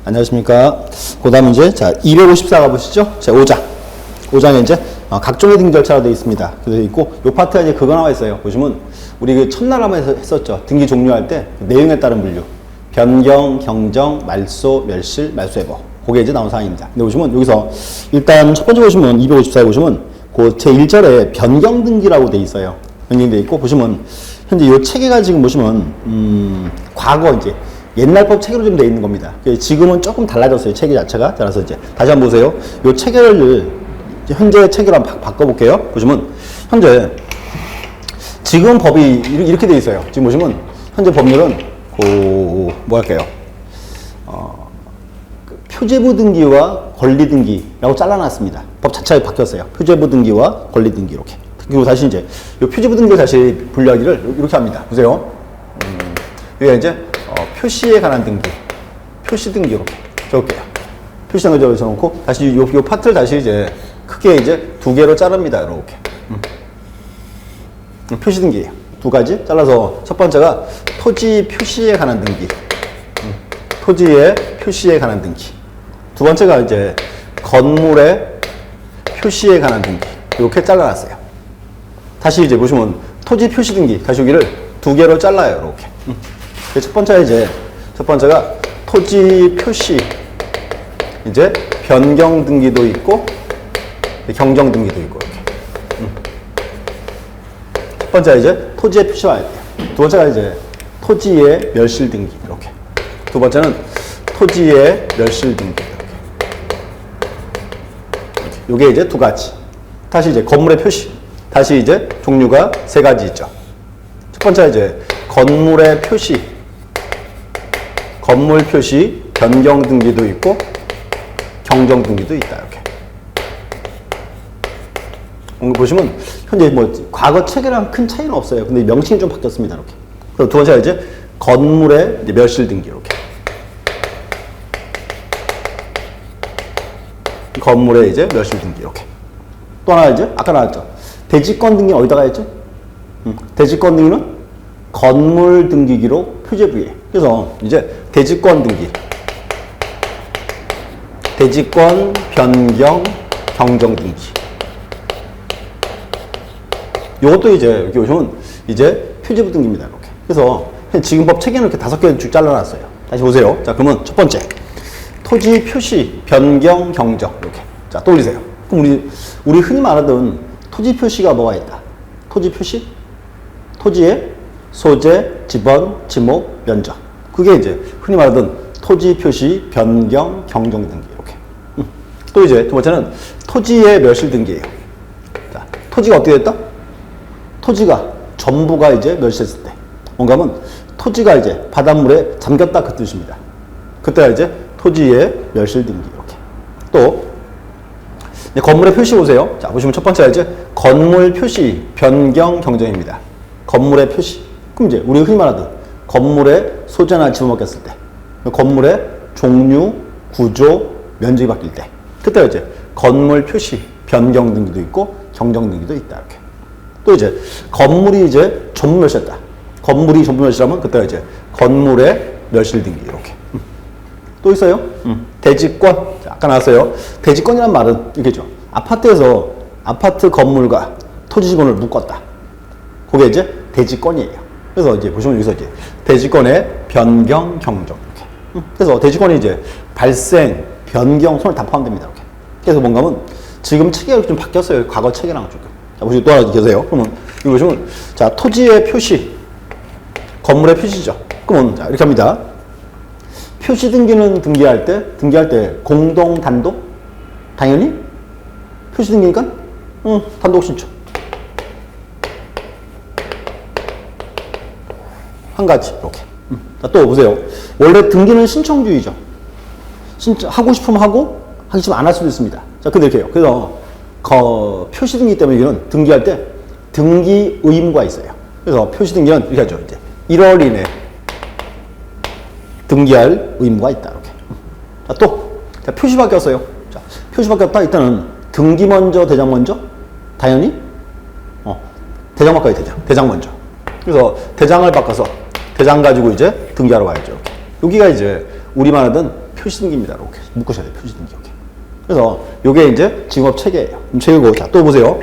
안녕하십니까. 그 다음 이제, 자, 254 가보시죠. 자, 5장. 5장에 이제, 각종의 등기 절차가 되어 있습니다. 그래서 있고, 요 파트가 이제 그거 나와 있어요. 보시면, 우리 그 첫날 한번 했었죠. 등기 종료할 때, 내용에 따른 분류. 변경, 경정, 말소, 멸실, 말소해보. 그게 이제 나온 사항입니다. 근데 보시면, 여기서, 일단 첫 번째 보시면, 254에 보시면, 그 제 1절에 변경 등기라고 되어 있어요. 변경되어 있고, 보시면, 현재 요 체계가 지금 보시면, 과거 이제, 옛날 법 체계로 좀 되어 있는 겁니다. 지금은 조금 달라졌어요. 체계 자체가. 따라서 이제 다시 한번 보세요. 이 체계를 현재 체계로 한번 바꿔볼게요. 보시면 현재 지금 법이 이렇게 되어 있어요. 지금 보시면 현재 법률은 뭐 할까요? 표제부 등기와 권리 등기라고 잘라놨습니다. 법 자체가 바뀌었어요. 표제부 등기와 권리 등기 이렇게. 그리고 다시 이제 이 표제부 등기를 다시 분류하기를 이렇게 합니다. 보세요. 여기가 이제 표시에 관한 등기, 표시 등기 이렇게 적을게요. 표시 등기 적어놓고 다시 요 파트를 다시 이제 크게 이제 두 개로 자릅니다. 이렇게. 표시 등기예요. 두 가지 잘라서 첫 번째가 토지 표시에 관한 등기, 토지의 표시에 관한 등기. 두 번째가 이제 건물의 표시에 관한 등기. 이렇게 잘라놨어요. 다시 이제 보시면 토지 표시 등기 다시 여기를 두 개로 잘라요. 이렇게. 첫 번째가 토지 표시, 이제 변경 등기도 있고, 경정 등기도 있고, 이렇게. 첫 번째가 이제 토지의 표시가 돼요. 두 번째가 이제 토지의 멸실 등기, 이렇게. 두 번째는 토지의 멸실 등기, 이렇게. 요게 이제 두 가지. 다시 이제 건물의 표시. 다시 이제 종류가 세 가지 있죠. 첫 번째가 이제 건물의 표시. 건물 표시, 변경 등기도 있고, 경정 등기도 있다, 이렇게. 오늘 보시면, 현재 뭐, 과거 체계랑 큰 차이는 없어요. 근데 명칭이 좀 바뀌었습니다, 이렇게. 그리고 두 번째가 이제, 건물의 이제 멸실 등기, 이렇게. 건물의 이제 멸실 등기, 이렇게. 또 하나 이제, 아까 나왔죠. 대지권 등기 어디다가 했죠? 대지권 등기는 건물 등기기로 표제부에. 그래서 이제 대지권 등기, 대지권 변경 경정 등기. 이것도 이제 여기 보시면 이제 표제부 등기입니다. 이렇게. 그래서 지금 법 체계는 이렇게 5개 쭉 잘라놨어요. 다시 보세요. 자, 그러면 첫 번째 토지 표시 변경 경정 이렇게. 자, 떠올리세요. 그럼 우리 흔히 말하던 토지 표시가 뭐가 있다? 토지 표시, 토지의 소재, 지번, 지목, 면적. 그게 이제 흔히 말하던 토지 표시, 변경, 경정 등기 이렇게. 또 이제 두 번째는 토지의 멸실 등기예요. 자, 토지가 어떻게 됐다? 토지가 전부가 이제 멸실했을 때. 뭔가 하면 토지가 이제 바닷물에 잠겼다 그 뜻입니다. 그때가 이제 토지의 멸실 등기 이렇게. 또 건물의 표시 보세요. 자, 보시면 첫 번째가 이제 건물 표시, 변경, 경정입니다. 건물의 표시. 그럼 이제 우리가 흔히 말하던 건물의 소재나 지붕이 바뀌었을 때, 건물의 종류, 구조, 면적이 바뀔 때, 그때가 이제 건물 표시, 변경 등기도 있고 경정 등기도 있다 이렇게. 또 이제 건물이 이제 전부 멸실했다. 건물이 전부 멸실하면 그때가 이제 건물의 멸실 등기 이렇게. 또 있어요. 대지권. 자, 아까 나왔어요. 대지권이란 말은 이게죠. 아파트에서 아파트 건물과 토지 지분을 묶었다. 그게 이제 대지권이에요. 그래서 이제 보시면 여기서 이제 대지권의 변경, 경정 이렇게. 그래서 대지권이 이제 발생, 변경, 손을 다 포함됩니다. 이렇게. 그래서 뭔가 하면 지금 체계가 좀 바뀌었어요. 과거 체계랑 조금. 자, 보시면 또 하나 계세요. 그러면 이거 보시면 자, 토지의 표시, 건물의 표시죠. 그러면 자, 이렇게 합니다. 표시 등기는 등기할 때 공동, 단독? 당연히 표시 등기니까 단독 신청. 한 가지 이렇게. 자, 또 보세요. 원래 등기는 신청주의죠. 하고 싶으면 하고 하기 싫으면 안 할 수도 있습니다. 자, 근데 이렇게 해요. 그래서 표시 등기 때문에 이거는 등기할 때 등기 의무가 있어요. 그래서 표시 등기는 이렇게 하죠. 이제 1월 이내 등기할 의무가 있다. 이렇게. 자, 또 자, 표시 바뀌었어요. 자, 표시 바뀌었다. 일단은 등기 먼저, 대장 먼저. 당연히 대장 바꿔야 대장 먼저. 그래서 대장을 바꿔서 대장 가지고 이제 등기하러 가야죠. 이렇게. 여기가 이제 우리만 하던 표시 등기입니다. 이렇게 묶으셔야 돼요. 표시 등기. 이렇게. 그래서 요게 이제 직업 체계예요. 체계고, 자, 또 보세요.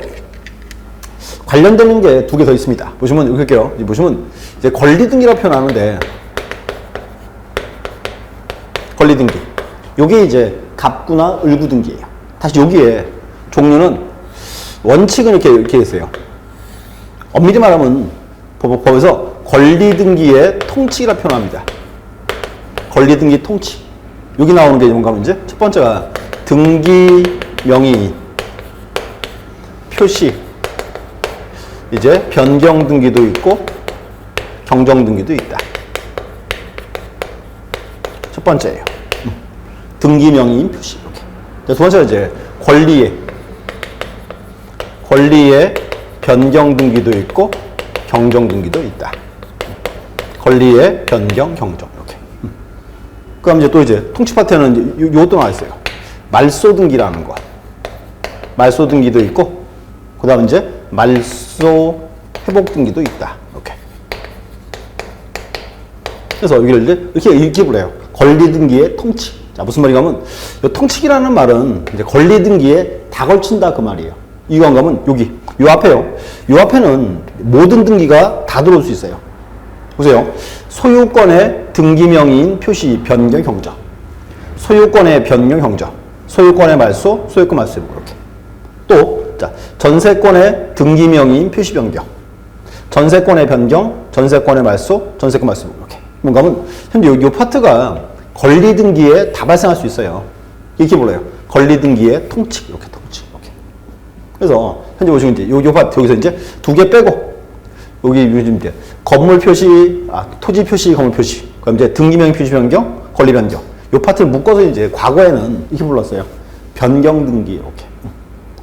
관련되는 게 두 개 더 있습니다. 보시면 이렇게 할게요. 보시면 이제 권리 등기라고 표현하는데, 권리 등기. 요게 이제 갑구나 을구 등기예요. 다시 여기에 종류는 원칙은 이렇게 있어요. 엄밀히 말하면 법에서 권리 등기의 통칙이라 표현합니다. 권리 등기 통칙. 여기 나오는 게 뭔가 하면 이제 첫 번째가 등기 명의 표시. 이제 변경 등기도 있고 경정 등기도 있다. 첫 번째예요. 등기 명의인 표시. 이렇게. 두 번째는 이제 권리의 변경 등기도 있고 경정 등기도 있다. 권리의 변경, 경정. 이렇게. 그럼 이제 또 이제 통치 파트에는 이제 요것도 나와 있어요. 말소 등기라는 거. 말소 등기도 있고, 그 다음 이제 말소 회복 등기도 있다. 이렇게. 그래서 여기를 이제 이렇게 불러요. 권리 등기의 통칙. 자, 무슨 말인가 하면, 이 통칙이라는 말은 이제 권리 등기에 다 걸친다 그 말이에요. 이거 안 가면 여기, 요 앞에요. 요 앞에는 모든 등기가 다 들어올 수 있어요. 보세요. 소유권의 등기 명의인 표시 변경 경정. 소유권의 변경 경정. 소유권의 말소, 소유권 말소 이렇게. 또, 자, 전세권의 등기 명의인 표시 변경. 전세권의 변경, 전세권의 말소, 전세권 말소 이렇게. 뭔가 하면 현재 요 파트가 권리 등기에 다 발생할 수 있어요. 이렇게 불러요. 권리 등기의 통칙 이렇게 통칙. 이렇게. 그래서 현재 보시면 이제 요 파트 여기서 이제 두 개 빼고 여기 요즘 이제 건물 표시, 토지 표시, 건물 표시. 그럼 이제 등기 명의 표시 변경, 권리 변경. 요 파트를 묶어서 이제 과거에는 이렇게 불렀어요. 변경 등기 이렇게.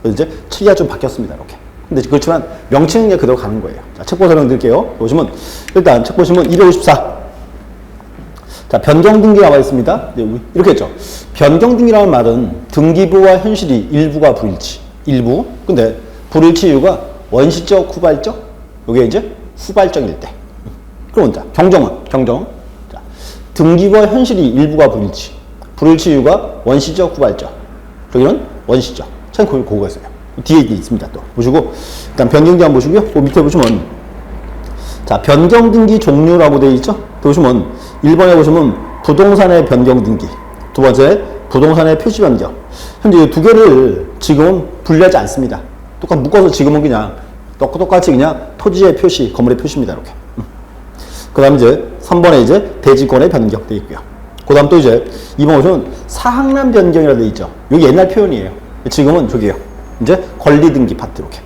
그래서 이제 체계가 좀 바뀌었습니다. 이렇게. 근데 그렇지만 명칭은 그대로 가는 거예요. 자, 책 보고 설명드릴게요. 보시면 일단 책 보시면 254. 자, 변경 등기 나와 있습니다. 이렇게 했죠. 변경 등기라는 말은 등기부와 현실이 일부가 불일치. 일부. 근데 불일치 이유가 원시적, 후발적. 이게 이제 후발적일 때. 그러면 자, 경정. 자, 등기부와 현실이 일부가 불일치. 불일치 이유가 원시적, 후발적. 여기는 원시적. 참 그거 했어요. 뒤에 있습니다. 또 보시고 일단 변경등기 한번 보시고요. 그 밑에 보시면 자, 변경등기 종류라고 되어 있죠. 보시면 1번에 보시면 부동산의 변경등기, 두 번째 부동산의 표시 변경. 현재 이 두 개를 지금은 분리하지 않습니다. 똑같이 묶어서 지금은 그냥 똑같이 그냥 토지의 표시, 건물의 표시입니다. 이렇게. 그 다음 이제 3번에 이제 대지권의 변경 되어 있고요. 그 다음 또 이제 2번 보시면 사항란 변경이라고 되어 있죠. 여기 옛날 표현이에요. 지금은 저기요. 이제 권리 등기 파트 이렇게.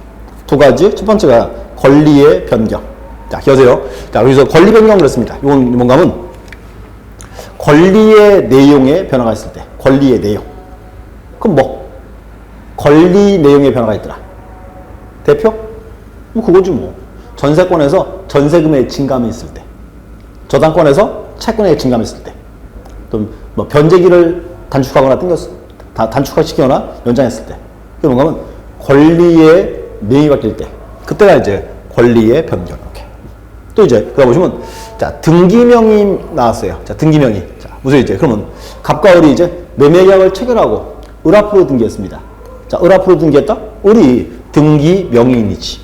두 가지. 첫 번째가 권리의 변경. 자, 기억하세요. 자, 여기서 권리 변경을 했습니다. 이건 뭔가 하면 권리의 내용에 변화가 있을 때. 권리의 내용. 그럼 뭐? 권리 내용에 변화가 있더라. 대표? 뭐 그거지 뭐. 전세권에서 전세금의 증감이 있을 때. 저당권에서 채권의 증감이 있을 때. 또 뭐 변제기를 단축하거나 단축시키거나 연장했을 때. 그게 뭔가 하면 권리의 내용이 바뀔 때. 그때가 이제 권리의 변경. 이렇게. 또 이제, 그다 보시면, 자, 등기명의 나왔어요. 자, 등기명의. 자, 무슨 이제, 그러면 갑과 을이 이제 매매계약을 체결하고 을 앞으로 등기했습니다. 자, 을 앞으로 등기했다? 을이 등기명의인이지.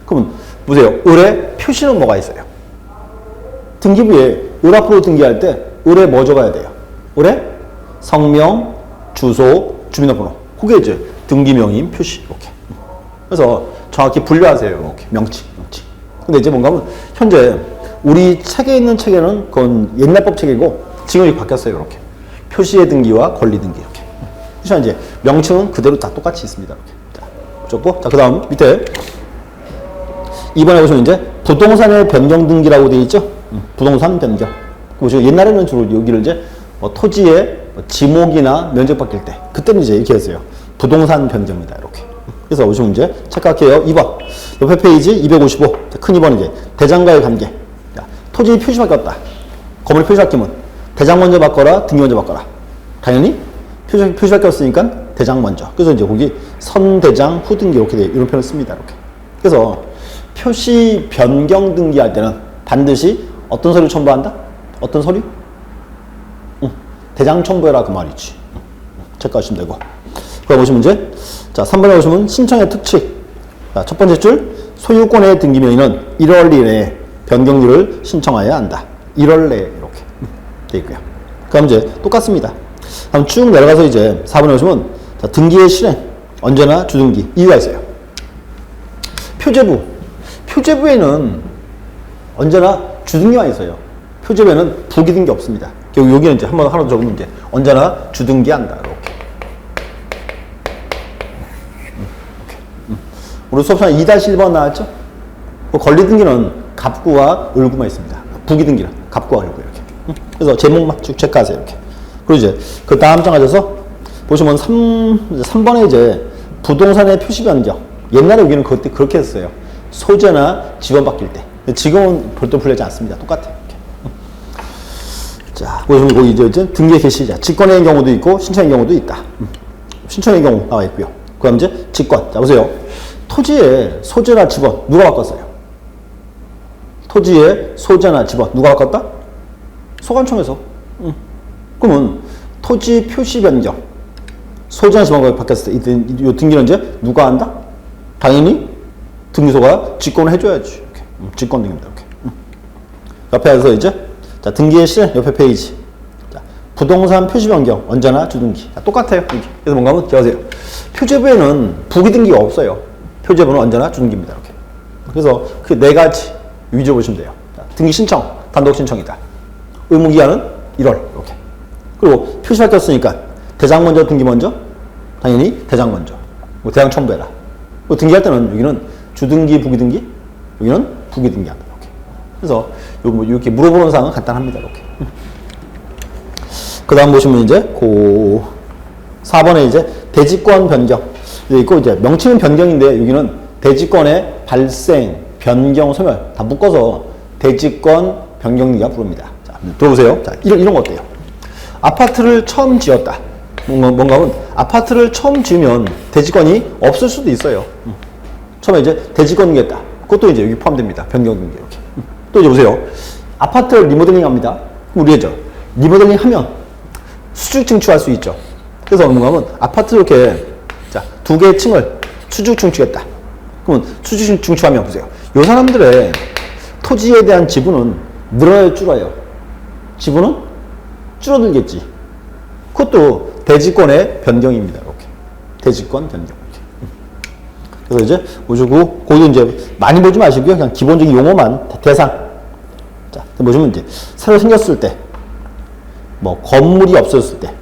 그러면, 보세요. 을의 표시는 뭐가 있어요? 등기부에 을 앞으로 등기할 때 을에 뭐 적어야 돼요? 을에 성명, 주소, 주민등록번호. 그게 이제 등기명의인 표시. 이렇게. 그래서 정확히 분류하세요. 이렇게. 명칭. 근데 이제 뭔가 하면 현재 우리 책에 있는 책에는 그건 옛날법 책이고 지금 이렇게 바뀌었어요. 이렇게. 표시의 등기와 권리 등기. 이렇게. 그래서 이제 명칭은 그대로 다 똑같이 있습니다. 이렇게. 자, 붙였고. 자, 그 다음 밑에 2번에 보시면 이제 부동산의 변경 등기라고 되어 있죠. 부동산 변경. 보시면 옛날에는 주로 여기를 이제 토지의 지목이나 면적 바뀔 때 그때는 이제 이렇게 했어요. 부동산 변경입니다. 이렇게. 그래서 보시면 이제 착각해요. 2번. 옆에 페이지 255. 큰 2번 이제 대장과의 관계. 자, 토지 표시 바뀌었다. 건물 표시 바뀌면 대장 먼저 바꿔라, 등기 먼저 바꿔라. 당연히 표시 바뀌었으니까 대장 먼저. 그래서 이제 거기 선대장, 후등기 이렇게 이런 표현을 씁니다. 이렇게. 그래서 표시 변경 등기할 때는 반드시 어떤 서류 첨부한다? 어떤 서류? 대장청부해라 그 말이지. 체크하시면 되고. 그럼 보시면 이제 자 3번에 보시면 신청의 특칙. 자, 첫 번째 줄 소유권의 등기 명의는 1월 1일에 변경료를 신청해야 한다. 1월 내에 이렇게 돼 있고요. 그럼 이제 똑같습니다. 다음 쭉 내려가서 이제 4번에 보시면 자, 등기의 실행 언제나 주등기 이유가 있어요. 표제부에는 언제나 주등기만 있어요. 표제부에는 부기등기 없습니다. 여기는 이제 한번 하나 더 적으면 이제 언제나 주등기 한다. 이렇게. 우리 수업시간에 2-1번 나왔죠? 그 권리등기는 갑구와 을구만 있습니다. 부기등기는 갑구와 을구 이렇게. 그래서 제목만 쭉 체크하세요. 이렇게. 그리고 이제 그 다음 장 가셔서 보시면 3번에 이제 부동산의 표시 변경. 옛날에 여기는 그때 그렇게 했어요. 소재나 지원 바뀔 때. 지금은 별도 풀리지 않습니다. 똑같아요. 이렇게. 자, 보시면 거기 이제 등기의 개시자. 직권의 경우도 있고 신청의 경우도 있다. 신청의 경우 나와 있고요. 그 다음 이제 직권. 자, 보세요. 토지의 소재나 지번 누가 바꿨어요? 토지의 소재나 지번 누가 바꿨다? 소관청에서. 그러면 토지 표시 변경 소재나 지번이 바뀌었을 때 이 등기는 이제 누가 한다? 당연히 등기소가 직권을 해줘야지. 이렇게. 직권 등기입니다. 이렇게. 옆에 가서 이제 자, 등기의 실행 옆에 페이지. 자, 부동산 표시 변경 언제나 주등기. 자, 똑같아요. 여기. 그래서 뭔가 한번 기억하세요. 표제부에는 부기등기가 없어요. 표제부는 언제나 주등기입니다. 이렇게. 그래서 그 네 가지 위주로 보시면 돼요. 자, 등기 신청, 단독 신청이다. 의무기한은 1월 이렇게. 그리고 표시 바뀌었으니까 대장 먼저, 등기 먼저. 당연히 대장 먼저. 대장 첨부해라. 등기할 때는 여기는 주등기, 부기등기. 여기는 부기등기 한다. 이렇게. 그래서 이렇게 물어보는 사항은 간단합니다. 이렇게. 그 다음 보시면 이제 4번에 이제 대지권 변경. 있고 이제 명칭은 변경인데 여기는 대지권의 발생, 변경, 소멸 다 묶어서 대지권 변경등기가 부릅니다. 자, 들어보세요. 자, 이런 거 어때요? 아파트를 처음 지었다. 뭔가 하면 아파트를 처음 지으면 대지권이 없을 수도 있어요. 처음에 이제 대지권 등기했다. 그것도 이제 여기 포함됩니다. 변경등기 이렇게. 또 이제 보세요. 아파트를 리모델링 합니다. 그럼 우리 리모델링 하면 수직 증축할 수 있죠. 그래서 뭔가 하면 아파트 이렇게 자, 2개의 층을 수직 증축했다. 그러면 수직 증축하면 보세요. 이 사람들의 토지에 대한 지분은 늘어요, 줄어요? 지분은 줄어들겠지. 그것도 대지권의 변경입니다. 이렇게. 대지권 변경. 이렇게. 그래서 이제 보시고, 거기도 이제 많이 보지 마시고요. 그냥 기본적인 용어만 대상. 자, 보시면 이제 새로 생겼을 때, 뭐, 건물이 없어졌을 때,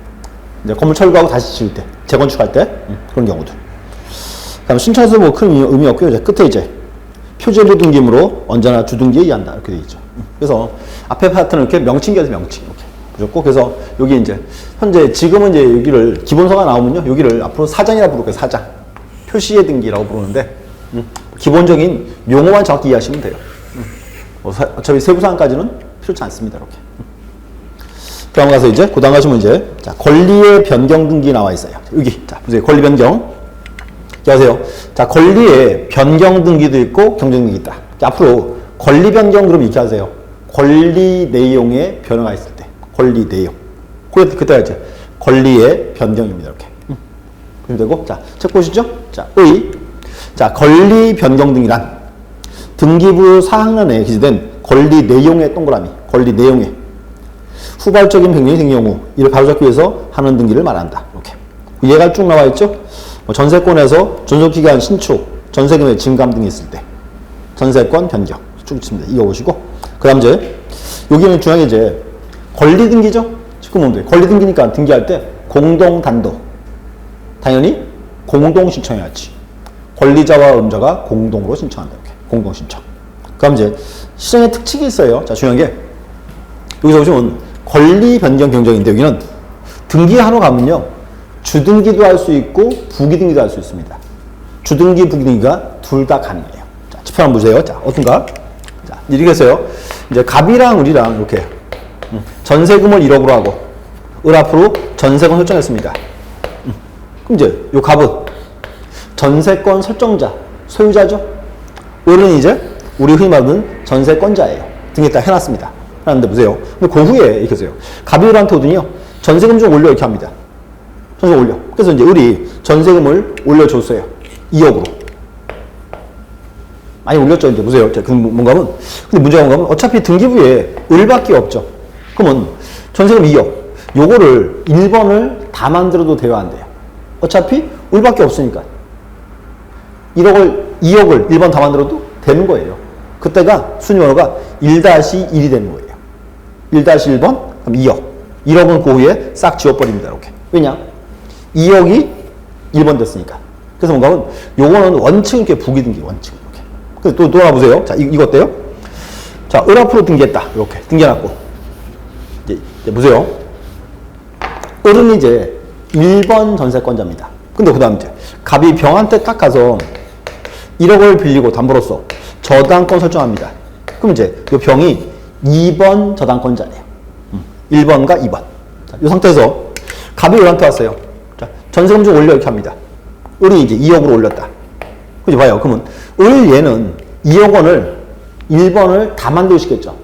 이제 건물 철거하고 다시 지을 때, 재건축할 때, 그런 경우들. 다음 신청에서 뭐 큰 의미 없고요. 이제 끝에 이제 표제부 등기물로 언제나 주등기에 의한다. 이렇게 되어 있죠. 그래서 앞에 파트는 이렇게 명칭계에서 명칭. 이렇게 보셨고, 그래서 여기 이제 현재 지금은 이제 여기를 기본서가 나오면요. 여기를 앞으로 사장이라 부를게요. 사장. 표시의 등기라고 부르는데, 기본적인 용어만 정확히 이해하시면 돼요. 어차피 세부사항까지는 필요치 않습니다. 이렇게. 다음 가서 이제, 그 다음 가시면 이제, 자, 권리의 변경 등기 나와 있어요. 여기. 자, 보세요. 권리 변경. 기억하세요. 자, 권리의 변경 등기도 있고, 경정 등기 있다. 자, 앞으로 권리 변경 그럼 이렇게 하세요. 권리 내용의 변화가 있을 때. 권리 내용. 그때 이제, 권리의 변경입니다. 이렇게. 그럼 되고, 자, 책 보시죠. 자, 자, 권리 변경 등이란 등기부 사항란에 기재된 권리 내용의 동그라미. 권리 내용의. 후발적인 변경이 생긴 경우 이를 바로잡기 위해서 하는 등기를 말한다. 이렇게 얘가 쭉 나와 있죠. 뭐 전세권에서 존속기간 신축, 전세금의 증감 등이 있을 때 전세권 변경 쭉 있습니다. 이거 보시고 그다음 이제 여기는 중요하게 이제 권리 등기죠. 19문제 권리 등기니까 등기할 때 공동 단독 당연히 공동 신청해야지. 권리자와 음자가 공동으로 신청한다. 이렇게 공동 신청. 그다음 이제 시정의 특칙이 있어요. 자 중요한 게 여기서 보시면 권리 변경 경정인데 여기는 등기 한호 가면요. 주등기도 할 수 있고 부기등기도 할 수 있습니다. 주등기, 부기등기가 둘 다 가능해요. 자, 짚어 한번 보세요. 자, 어떤가? 자, 이렇게 해서요. 이제 갑이랑 을이랑 이렇게 전세금을 1억으로 하고 을 앞으로 전세권 설정했습니다. 그럼 이제 요 갑은 전세권 설정자, 소유자죠? 을은 이제 우리 흔히 말하는 전세권자예요. 등에다 해놨습니다. 하는데 보세요. 근데 그 후에 이렇게 해서요. 갑이 을한테 오더니요. 전세금 좀 올려 이렇게 합니다. 전세금 올려. 그래서 이제 을이 전세금을 올려줬어요. 2억으로. 많이 올렸죠. 이제 보세요. 자, 그 뭔가 하면, 근데 문제가 뭔가 하면 어차피 등기부에 을밖에 없죠. 그러면 전세금 2억. 요거를 1번을 다 만들어도 돼야 안 돼요. 어차피 을밖에 없으니까. 2억을 1번 다 만들어도 되는 거예요. 그때가 순위번호가 1-1이 되는 거예요. 1-1번, 그럼 2억. 1억은 그 후에 싹 지워버립니다. 이렇게. 왜냐? 2억이 1번 됐으니까. 그래서 뭔가 하면 요거는 원칙 이렇게 부기등기 원칙. 이렇게. 그래서 또 하나 보세요. 자, 이거 어때요? 자, 을 앞으로 등기했다. 이렇게. 등기해놨고. 이제 보세요. 을은 이제 1번 전세권자입니다. 근데 그 다음 이제 갑이 병한테 딱 가서 1억을 빌리고 담보로서 저당권 설정합니다. 그럼 이제 이 병이 2번 저당권자예요. 1번과 2번. 자, 이 상태에서 갑이 을한테 왔어요. 자, 전세금 좀 올려 이렇게 합니다. 을이 이제 2억으로 올렸다. 그지 봐요. 그러면 을 얘는 2억 원을 1번을 다 만들고 싶겠죠.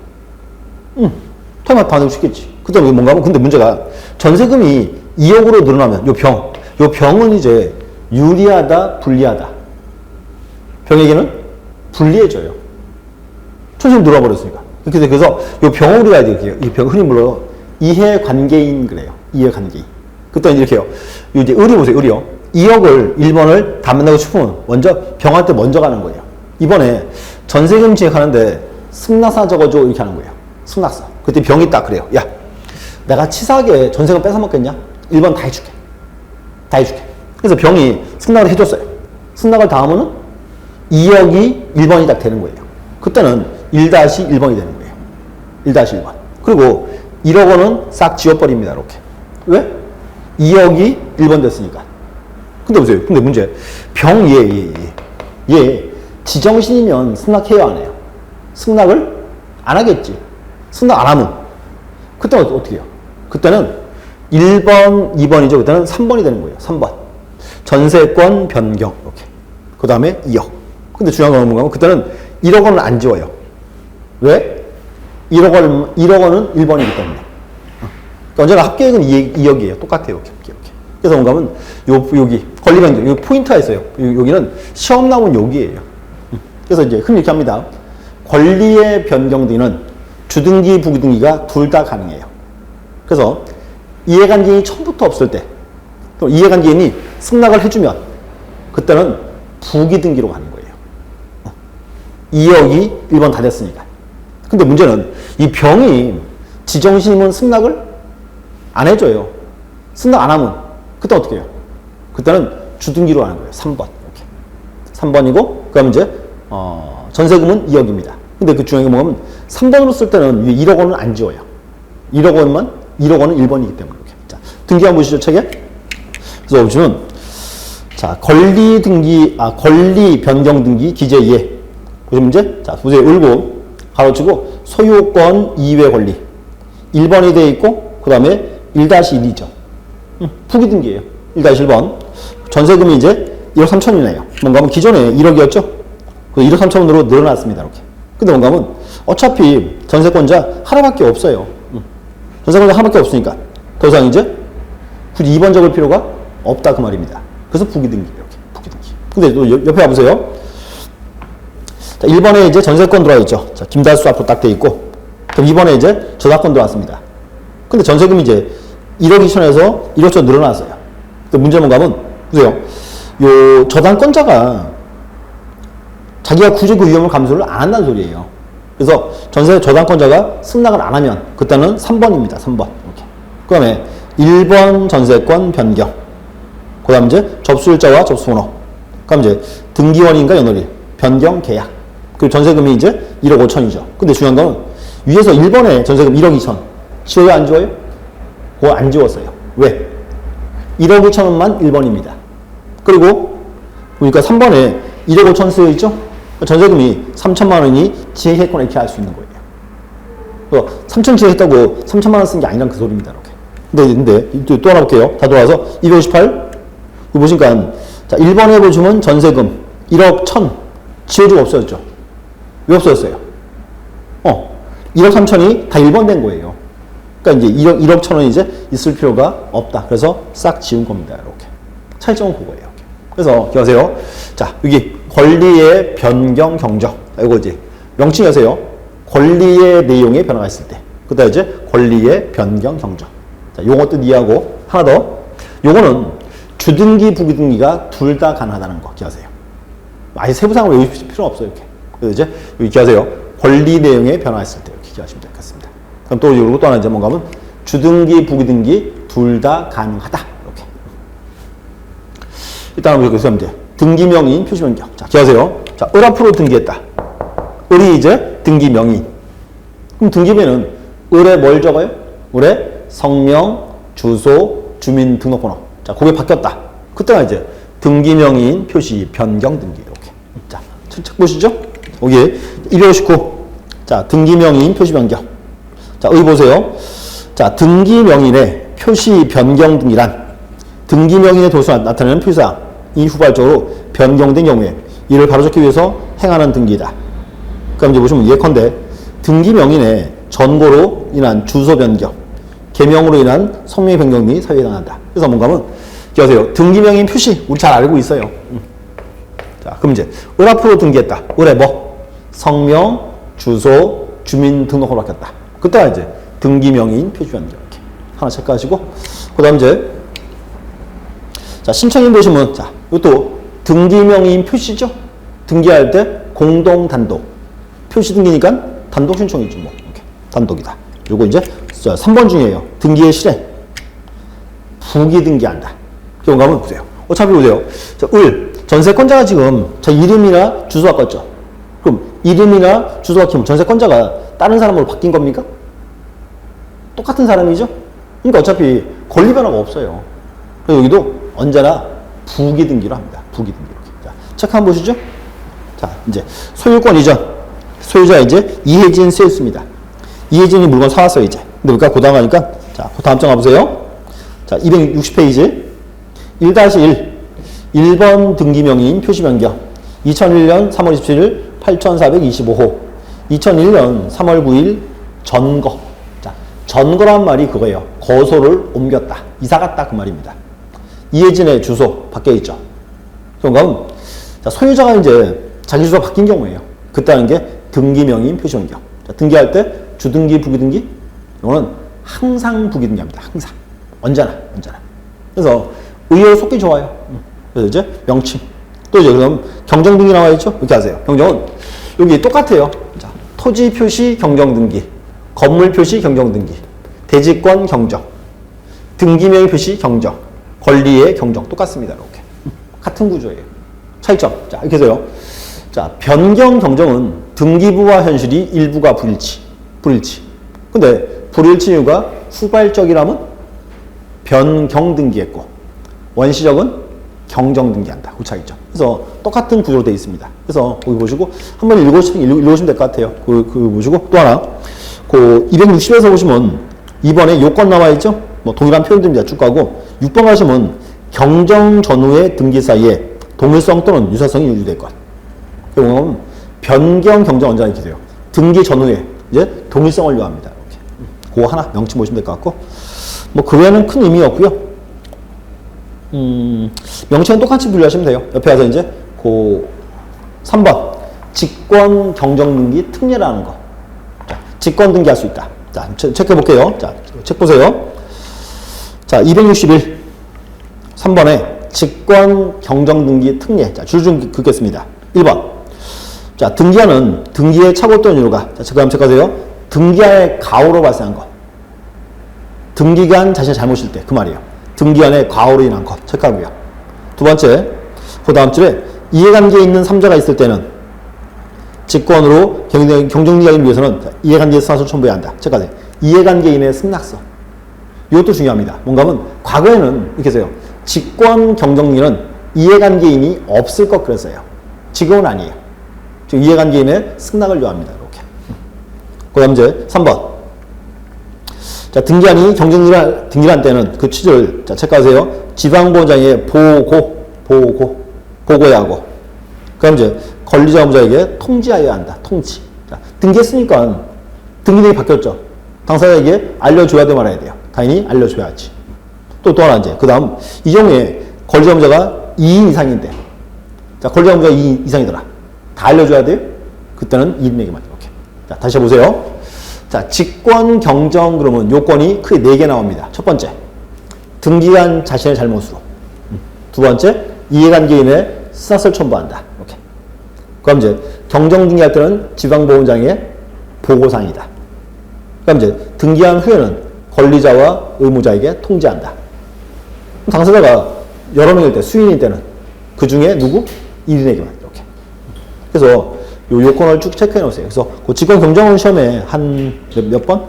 다 만들고 싶겠지. 그때 뭔가 하면 근데 문제가 전세금이 2억으로 늘어나면 요 병은 이제 유리하다, 불리하다. 병에게는 불리해져요. 전세금 늘어버렸으니까. 그래서 요 병을 우리가 이 병 흔히 불러요. 이해관계인 그래요. 이해관계인. 그때 이렇게 해요. 이제 을이 보세요. 을이요. 2억을 1번을 다 만나고 싶으면 먼저 병한테 먼저 가는 거예요. 이번에 전세금 지급하는데 승낙서 적어줘 이렇게 하는 거예요. 승낙서. 그때 병이 딱 그래요. 야, 내가 치사하게 전세금 뺏어 먹겠냐? 1번 다 해줄게. 다 해줄게. 그래서 병이 승낙을 해줬어요. 승낙을 다 하면은 2억이 1번이 딱 되는 거예요. 그때는 1-1번이 되는 거예요. 1-1번. 그리고 1억 원은 싹 지워버립니다. 이렇게. 왜? 2억이 1번 됐으니까. 근데 보세요. 근데 문제. 병 얘 지정신이면 승낙해요 안 해요? 승낙을 안 하겠지. 승낙 안 하면 그때는 어떻게 해요? 그때는 1번, 2번이죠. 그때는 3번이 되는 거예요. 3번. 전세권 변경. 이렇게. 그 다음에 2억. 근데 중요한 건 뭔가 그때는 1억 원을 안 지워요. 왜? 1억 원은 1번이기 때문에. 그러니까 언제나 합계액은 2억이에요. 똑같아요. 이렇게. 그래서 뭔가 하면 여기 권리 변경, 여기 포인트가 있어요. 여기는 시험 나온 여기예요. 그래서 이제 흔히 이렇게 합니다. 권리의 변경 등은 주등기, 부등기가 둘 다 가능해요. 그래서 이해관계인이 처음부터 없을 때, 또 이해관계인이 승낙을 해주면 그때는 부기등기로 가는 거예요. 2억이 1번 다 됐으니까. 근데 문제는 이 병이 지정신이면 승낙을 안 해줘요. 승낙 안 하면 그때 어떻게 해요? 그때는 주등기로 하는 거예요. 3번. 이렇게. 3번이고 그다음 이제 전세금은 2억입니다. 근데 그 중요한 게 뭐냐면 3번으로 쓸 때는 1억 원은 안 지워요. 1억 원은 1번이기 때문에. 이렇게. 자, 등기 한번 보시죠, 책에. 그래서 보시면 자, 권리 변경 등기 기재 이해. 보시면 이제 자, 보세요. 을고 가로치고 소유권 이외 권리. 1번이 되어 있고 그다음에 1-1이죠. 부기등기예요. 1-1번. 전세금이 이제 1억 3천이네요. 뭔가 하면 기존에 1억이었죠? 그 1억 3천으로 늘어났습니다. 이렇게. 근데 뭔가 하면 어차피 전세권자 하나밖에 없어요. 전세권자 하나밖에 없으니까 더 이상 이제 굳이 2번 적을 필요가 없다 그 말입니다. 그래서 부기등기 이렇게 부기등기. 근데 또 옆에 와보세요. 자, 1번에 이제 전세권 들어와 있죠. 자, 김달수 앞으로 딱 돼 있고 그럼 2번에 이제 저당권 들어왔습니다. 근데 전세금이 이제 1억 2천에서 1억 천 늘어났어요. 근데 문제는 뭔가 하면 보세요. 요 저당권자가 자기가 굳이 그 위험을 감수를 안 한다는 소리예요. 그래서 전세 저당권자가 승낙을 안 하면 그때는 3번입니다. 3번. 이렇게. 그 다음에 1번 전세권 변경. 그 다음 이제 접수일자와 접수번호. 그 다음 이제 등기원인과 연월일. 변경 계약. 그리고 전세금이 이제 1억 5천이죠. 근데 중요한 건 위에서 1번에 전세금 1억 2천. 지워요? 안 지워요? 그거 안 지웠어요. 왜? 1억 2천 원만 1번입니다. 그리고 보니까 3번에 1억 5천 쓰여 있죠? 전세금이 3천만 원이 지행했거나 이렇게 할 수 있는 거예요. 그래서 3천 지행했다고 3천만 원 쓴 게 아니란 그 소리입니다. 이렇게. 근데 또 하나 볼게요. 다 돌아와서 258. 이거 보시니까 자 1번에 보시면 전세금 1억 1천 지워주고 없어졌죠. 왜 없어졌어요? 1억 3천이 다 1번 된 거예요. 그러니까 그러니까 이제 1억 1천 원이 이제 있을 필요가 없다. 그래서 싹 지운 겁니다. 이렇게. 차이점은 그거예요. 그래서 기억하세요. 자, 여기 권리의 변경 경적. 이거 이제 명칭이세요. 권리의 내용에 변화가 있을 때. 그다음 이제 권리의 변경 경적. 자, 용어 뜻 이해하고 하나 더. 요거는 주등기, 부등기가 둘 다 가능하다는 거 기억하세요. 아예 세부상을 외우실 필요 없어요. 이렇게. 그래서 이제 여기 기억하세요. 권리 내용에 변화가 있을 때 이렇게 기억하시면 되겠습니다. 그럼 또 이거 또 하나 이제 뭔가 하면 주등기, 부등기 둘 다 가능하다. 이렇게. 일단 한번 여기서 하면 돼. 등기명의인 표시변경. 자, 기억하세요. 자, 을 앞으로 등기했다. 을이 이제 등기명의인. 그럼 등기부에는 을에 뭘 적어요? 을에 성명, 주소, 주민등록번호. 자, 그게 바뀌었다. 그때가 이제 등기명의인 표시 변경 등기. 이렇게. 자, 책 보시죠. 여기 259. 자, 등기명의인 표시 변경. 자, 여기 보세요. 자, 등기명의인의 표시 변경 등기란 등기명의인의 도수가 나타내는 표시사항이 후발적으로 변경된 경우에 이를 바로잡기 위해서 행하는 등기이다. 그럼 이제 보시면 예컨대 등기명의인의 전고로 인한 주소 변경, 개명으로 인한 성명의 변경 및 사유에 해당한다. 그래서 뭔가 하면 기억하세요. 등기명의인 표시 우리 잘 알고 있어요. 자, 그럼 이제 을 앞으로 등기했다. 을에 뭐? 성명, 주소, 주민등록번호 바뀌었다. 그때가 이제 등기명의인 표시 변경 이렇게 하나 체크하시고 그다음 이제 자, 신청인 보시면 자, 이것도 등기명의인 표시죠. 등기할 때 공동 단독 표시 등기니까 단독 신청이죠. 뭐 이렇게 단독이다. 요거 이제 3번 중이에요. 등기의 실행 부기 등기한다. 경우 가면 보세요. 어차피 보세요. 자, 을 전세권자가 지금 자 이름이나 주소가 바꿨죠. 그럼 이름이나 주소가 바뀌면 전세권자가 다른 사람으로 바뀐 겁니까? 똑같은 사람이죠? 그러니까 어차피 권리 변화가 없어요. 그래서 여기도 언제나 부기 등기로 합니다. 부기 등기로. 자, 체크 한번 보시죠. 자, 이제 소유권 이전. 소유자 이제 이혜진 세였습니다. 이혜진이 물건 사왔어요, 이제. 근데 우리가 고당 가니까 자, 그 다음 장 가보세요. 자, 260페이지. 1-1. 1번 등기명의인 표시 변경. 2001년 3월 27일 8425호. 2001년 3월 9일 전거. 자, 전거란 말이 그거예요. 거소를 옮겼다. 이사 갔다 그 말입니다. 이혜진의 주소 바뀌어 있죠. 그럼 자, 소유자가 이제 자기 주소가 바뀐 경우에요. 그때 하는 게 등기명의인 표시 변경. 자, 등기할 때 주등기, 부기등기 이거는 항상 부기등기합니다. 항상. 언제나. 그래서 의외로 속기 좋아요. 그래서 이제 명칭. 또 이제 그럼 경정등기 나와 있죠? 이렇게 하세요. 경정은 여기 똑같아요. 자, 토지 표시 경정등기, 건물 표시 경정등기, 대지권 경정, 등기명의 표시 경정, 권리의 경정 똑같습니다. 이렇게 같은 구조예요. 차이점. 자, 이렇게 해서요. 자, 변경 경정은 등기부와 현실이 일부가 불일치. 근데 불일치 이유가 후발적이라면 변경 등기했고 원시적은 경정 등기한다. 그 차이점. 그래서 똑같은 구조로 되어 있습니다. 그래서 거기 보시고 한번 읽으시면 될 것 같아요. 그 보시고 또 하나 그 260에서 보시면 2번에 요건 나와 있죠. 뭐 동일한 표현들입니다. 쭉 가고 6번 가시면 경정 전후의 등기 사이에 동일성 또는 유사성이 유지될 것. 그럼 변경 경정 언제나 이렇게 돼요. 등기 전후에 이제 동일성을 요합니다. 이렇게. 그거 하나 명칭 보시면 될 것 같고 뭐 그 외에는 큰 의미 없고요. 명칭은 똑같이 분류하시면 돼요. 옆에 가서 이제 그 3번 직권 경정 등기 특례라는 거. 자, 직권 등기할 수 있다. 자, 체크해 볼게요. 자, 책 보세요. 자, 261 3번에 직권 경정 등기 특례. 자, 줄 좀 긋겠습니다. 1번. 자, 등기하는 등기에 착오했던 이유가 자, 한번 체크하세요. 등기한의 가오로 발생한 거. 등기관 자신의 잘못일 때 그 말이에요. 등기한의 과오로 인한 것 체크하고요. 두 번째, 그 다음 줄에 이해관계에 있는 3자가 있을 때는 직권으로 경정등기하기 위해서는 이해관계에 승낙서를 첨부해야 한다. 체크하세요. 이해관계인의 승낙서. 이것도 중요합니다. 뭔가 하면 과거에는 이렇게 해서요. 직권 경정리는 이해관계인이 없을 것 그랬어요. 지금은 아니에요. 즉 이해관계인의 승낙을 요합니다. 이렇게. 그 다음 이제 3번. 자, 등기한이 등기한 때는 그 취지를 자, 체크하세요. 지방보호장에 보고해야 하고. 그럼 이제 권리자업자에게 통지하여야 한다. 통지. 자, 등기했으니까 등기등이 바뀌었죠. 당사자에게 알려줘야 돼 말아야 돼요. 당연히 알려줘야지. 또 하나 이제 그 다음 이 경우에 권리자문자가 2인 이상인데 자 권리자문자가 2인 이상이더라. 다 알려줘야 돼요? 그때는 1인에게만 이렇게. 자 다시 해보세요. 자 직권 경정 그러면 요건이 크게 4개 나옵니다. 첫 번째 등기한 자신의 잘못으로. 두 번째 이해관계인의 수사설 첨부한다. 이렇게. 그럼 이제 경정 등기할 때는 지방보험장의 보고사항이다. 그럼 이제 등기한 후에는 권리자와 의무자에게 통지한다. 당사자가 여러 명일 때, 수인일 때는 그 중에 누구? 1인에게만 이렇게. 그래서 요 요건을 쭉 체크해 놓으세요. 그래서 그 직권 경정원 시험에 한 몇 번?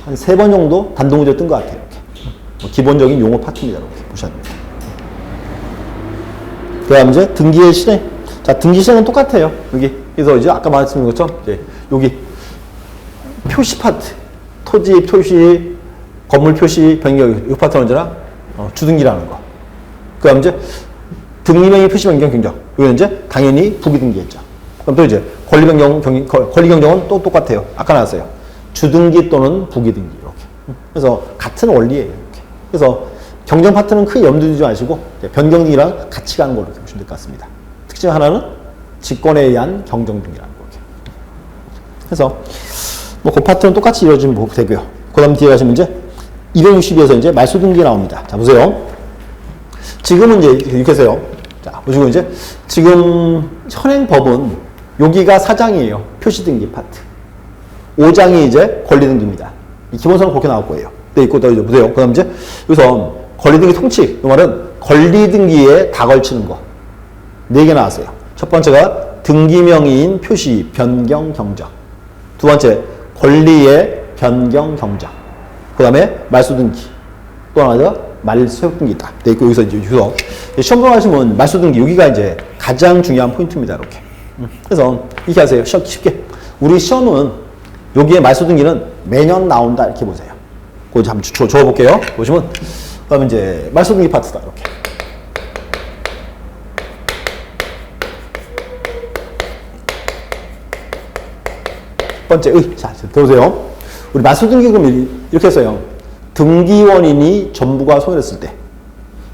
한 3번 정도 단독 문제 뜬 것 같아요. 이렇게. 뭐 기본적인 용어 파트입니다. 이렇게 보셔야 됩니다. 그 다음 이제 등기의 실행. 자, 등기 실행은 똑같아요. 여기. 그래서 이제 아까 말씀드린 것처럼, 이제 여기 표시 파트. 토지 표시, 건물 표시, 변경, 이 파트는 언제나 주등기라는 거. 그 다음 이제 등기명의 표시 변경 경정. 이거는 이제 당연히 부기등기했죠. 그럼 또 이제 권리 경정은 또 똑같아요. 아까 나왔어요. 주등기 또는 부기등기. 이렇게. 그래서 같은 원리예요. 이렇게. 그래서 경정 파트는 크게 염두 두지 마시고 변경등기랑 같이 가는 걸로 보시면 될 것 같습니다. 특징 하나는 직권에 의한 경정등기라는 거죠. 그래서 뭐 그 파트는 똑같이 이루어지면 되고요. 그 다음 뒤에 가시면 이제 262에서 이제 말소등기 나옵니다. 자 보세요. 지금은 이제 이렇게 해서요. 자 보시고 이제 지금 현행법은 여기가 4장이에요. 표시등기 파트. 5장이 이제 권리등기입니다. 기본서는 그렇게 나올 거예요. 네, 있고 또 이제 보세요. 그 다음 이제 여기서 권리등기 통치. 이 말은 권리등기에 다 걸치는 거. 4개 나왔어요. 첫 번째가 등기명의인 표시 변경 경정. 두 번째 권리의 변경 경정. 그 다음에 말소등기. 또 하나가 말소협등기 있다. 네, 있고 여기서 이제 시험 보시면 말소등기 여기가 이제 가장 중요한 포인트입니다. 이렇게. 그래서 이렇게 하세요. 쉽게. 우리 시험은 여기에 말소등기는 매년 나온다. 이렇게 보세요. 그거 이제 한번 적어볼게요. 보시면 그다음에 이제 말소등기 파트다. 이렇게. 첫 번째, 자, 들어보세요. 우리 말소등기 그럼 이렇게 했어요. 등기원인이 전부가 소멸했을 때.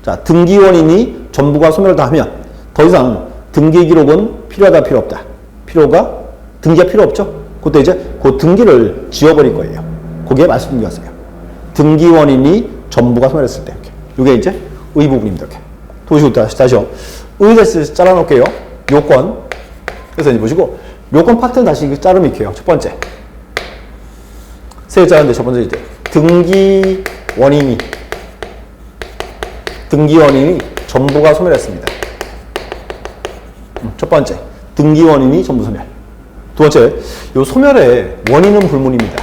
자, 등기원인이 전부가 소멸했다 하면 더 이상 등기 기록은 필요하다, 필요 없다. 등기가 필요 없죠? 그때 이제 그 등기를 지워버릴 거예요. 그게 말소등기였어요. 등기원인이 전부가 소멸했을 때. 이게 이제 의 부분입니다. 이렇게. 보시고 다시요. 의 대신 잘라놓을게요. 요건. 그래서 이제 보시고 요건 파트는 다시 자르면 이렇게 해요. 첫 번째. 세 개 자르는데 첫 번째 이제 등기원인이 전부가 소멸했습니다. 첫 번째. 등기원인이 전부 소멸. 두 번째. 요 소멸의 원인은 불문입니다.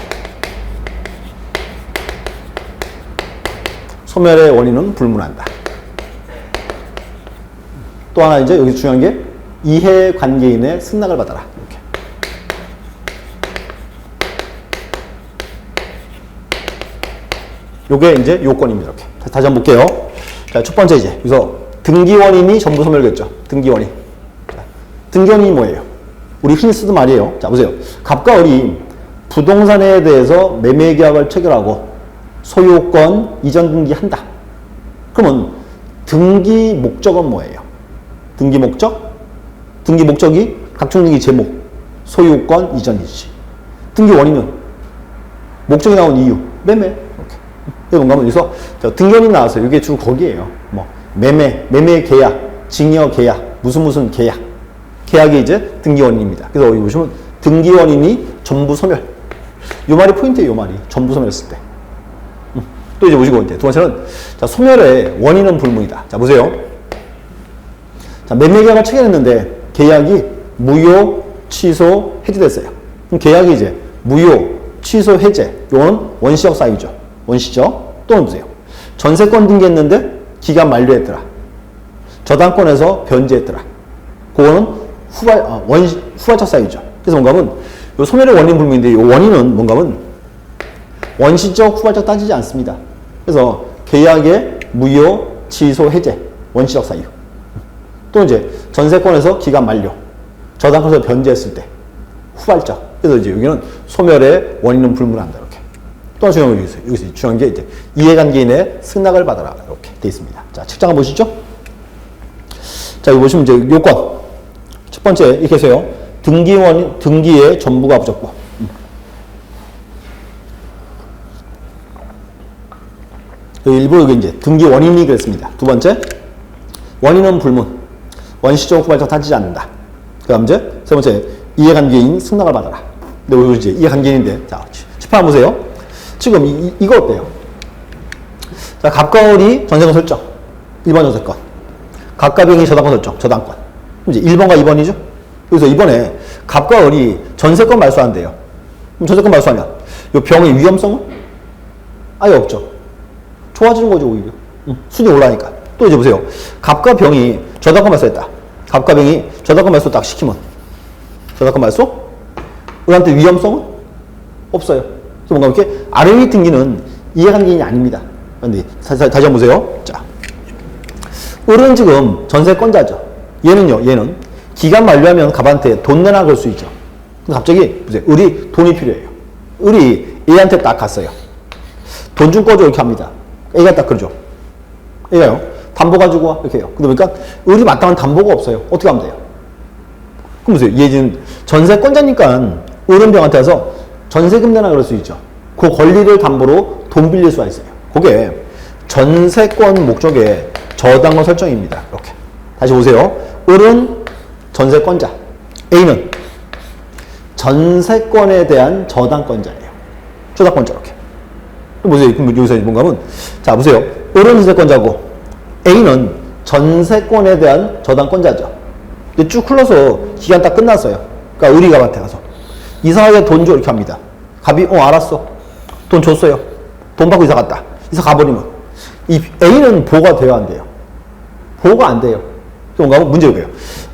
소멸의 원인은 불문한다. 또 하나 이제 여기 중요한 게 이해관계인의 승낙을 받아라. 이렇게. 요게 이제 요건입니다. 이렇게. 다시 한번 볼게요. 자, 첫 번째 이제 여기서 등기원인이 전부 소멸됐죠. 등기원인. 자, 등기원인이 뭐예요? 우리 흔히 쓰던 말이에요. 자, 보세요. 갑과 을이 부동산에 대해서 매매계약을 체결하고 소유권 이전 등기한다. 그러면 등기 목적은 뭐예요? 등기 목적? 등기 목적이 각종 등기 제목, 소유권 이전이지. 등기 원인은 목적이 나온 이유, 매매. 이렇게. 이게 뭔가 하면 여기서 등기원인 나왔어요. 이게 주로 거기에요. 뭐 매매 계약, 증여 계약, 무슨 계약. 계약이 이제 등기원인입니다. 그래서 여기 보시면 등기원인이 전부 소멸. 요 말이 포인트예요. 요 말이 전부 소멸했을 때. 또 이제 보시고 이제 두 번째는 자, 소멸의 원인은 불문이다. 자 보세요. 자 매매 계약을 체결했는데 계약이 무효, 취소, 해지됐어요. 그럼 계약이 이제 무효, 취소, 해제. 요거는 원시적 사유죠. 원시적. 또 보세요. 전세권 등기했는데 기간 만료했더라. 저당권에서 변제했더라. 그거는 후발적 사유죠. 그래서 뭔가 하면 요 소멸의 원인 불문인데 요 원인은 뭔가 하면 원시적, 후발적 따지지 않습니다. 그래서 계약의 무효, 취소, 해제, 원시적 사유. 또 이제 전세권에서 기간 만료, 저당권에서 변제했을 때 후발적. 그래서 이제 여기는 소멸의 원인은 불문한다. 이렇게. 또 하나 중요한 거 여기서 중요한 게 이제 이해관계인의 승낙을 받아라. 이렇게 돼 있습니다. 자, 책장 한번 보시죠. 자, 여기 보시면 이제 요건. 첫 번째, 이렇게 해서요. 등기의 전부가 부적법. 일부 여기 이제 등기 원인이 그랬습니다. 두 번째, 원인은 불문. 원시적 후발적 따지지 않는다. 그 다음 이제 세 번째, 이해관계인 승낙을 받아라. 근데 여기 이제 이해관계인인데, 자, 칠판 보세요. 지금 이거 어때요? 자, 갑과 을이 전세권 설정. 1번 전세권. 갑과 병이 저당권 설정. 저당권. 이제 1번과 2번이죠? 그래서 이번에 갑과 을이 전세권 말소한대요. 그럼 전세권 말소하면 이 병의 위험성은 아예 없죠. 좋아지는 거죠, 오히려. 순위 올라가니까. 또 이제 보세요. 갑과 병이 저당권 말소했다. 갑과 병이 저당권 말소 딱 시키면 저당권 말소? 을한테 위험성은 없어요. 그래서 뭔가 이렇게 아래위 등기는 이해관계인이 아닙니다. 근데 다시 한번 보세요. 자, 을은 지금 전세권자죠. 얘는 기간 만료하면 갑한테 돈 내놔 그럴 수 있죠. 근데 갑자기 보세요. 을이 돈이 필요해요. 을이 A한테 딱 갔어요. 돈 좀 꺼줘 이렇게 합니다. A가 딱 그러죠. A가요. 담보 가지고 와 이렇게 해요. 그러니까 을이 마땅한 담보가 없어요. 어떻게 하면 돼요? 그럼 보세요. 얘 지금 전세권자니까 을은 병한테 와서 전세금 내놔 그럴 수 있죠. 그 권리를 담보로 돈 빌릴 수가 있어요. 그게 전세권 목적의 저당권 설정입니다. 이렇게. 다시 보세요. 을은 전세권자. A는 전세권에 대한 저당권자예요. 저당권자 이렇게. 보세요. 그럼 여기서 뭔가 하면 자, 보세요. 을은 전세권자고 A는 전세권에 대한 저당권자죠. 근데 쭉 흘러서 기간 딱 끝났어요. 그러니까 을이 갑한테 가서 이사하게 돈 줘 이렇게 합니다. 갑이 알았어. 돈 줬어요. 돈 받고 이사 갔다. 이사 가버리면 이 A는 보호가 돼야 안 돼요. 보호가 안 돼요. 뭔가 하면 문제가 뭐예요?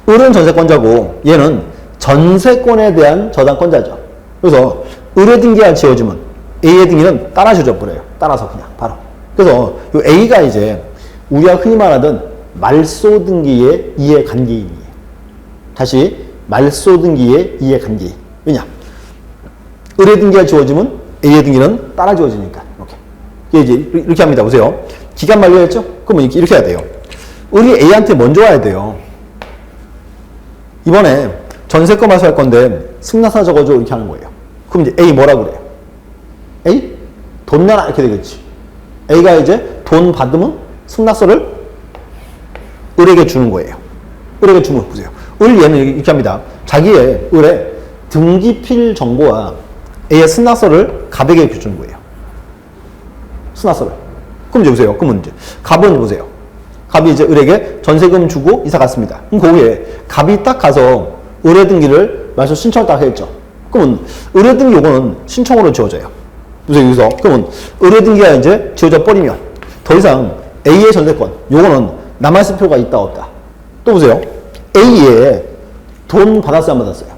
을은 전세권자고 얘는 전세권에 대한 저당권자죠. 그래서 을의 등기가 지어지면 A의 등기는 따라 지어져 버려요. 따라서 그냥 바로. 그래서 이 A가 이제 우리가 흔히 말하던 말소 등기의 이해관계인이에요. 다시 말소 등기의 이해관계인. 왜냐? 을의 등기가 지어지면 A의 등기는 따라 지어지니까. 이렇게 이렇게 합니다. 보세요. 기간 만료했죠? 그러면 이렇게 해야 돼요. 을이 A한테 먼저 와야 돼요. 이번에 전세권 말소할 건데 승낙서 적어줘 이렇게 하는 거예요. 그럼 이제 A 뭐라 그래요? A? 돈 내놔 이렇게 되겠지. A가 이제 돈 받으면 승낙서를 을에게 주는 거예요. 을에게 주면 보세요. 을 얘는 이렇게 합니다. 자기의 을의 등기필 정보와 A의 승낙서를 갑에게 주는 거예요. 승낙서를. 그럼 이제 보세요. 그러면 이제 갑은 보세요. 갑이 이제 을에게 전세금 주고 이사 갔습니다. 그럼 거기에 갑이 딱 가서 을의 등기를 말소 신청을 딱 했죠. 그러면 을의 등기 요거는 신청으로 지워져요. 보세요. 여기서 그러면 을의 등기가 이제 지워져 버리면 더 이상 A의 전세권 요거는 남아있을 필요가 있다 없다. 또 보세요. A에 돈 받았어요 안 받았어요?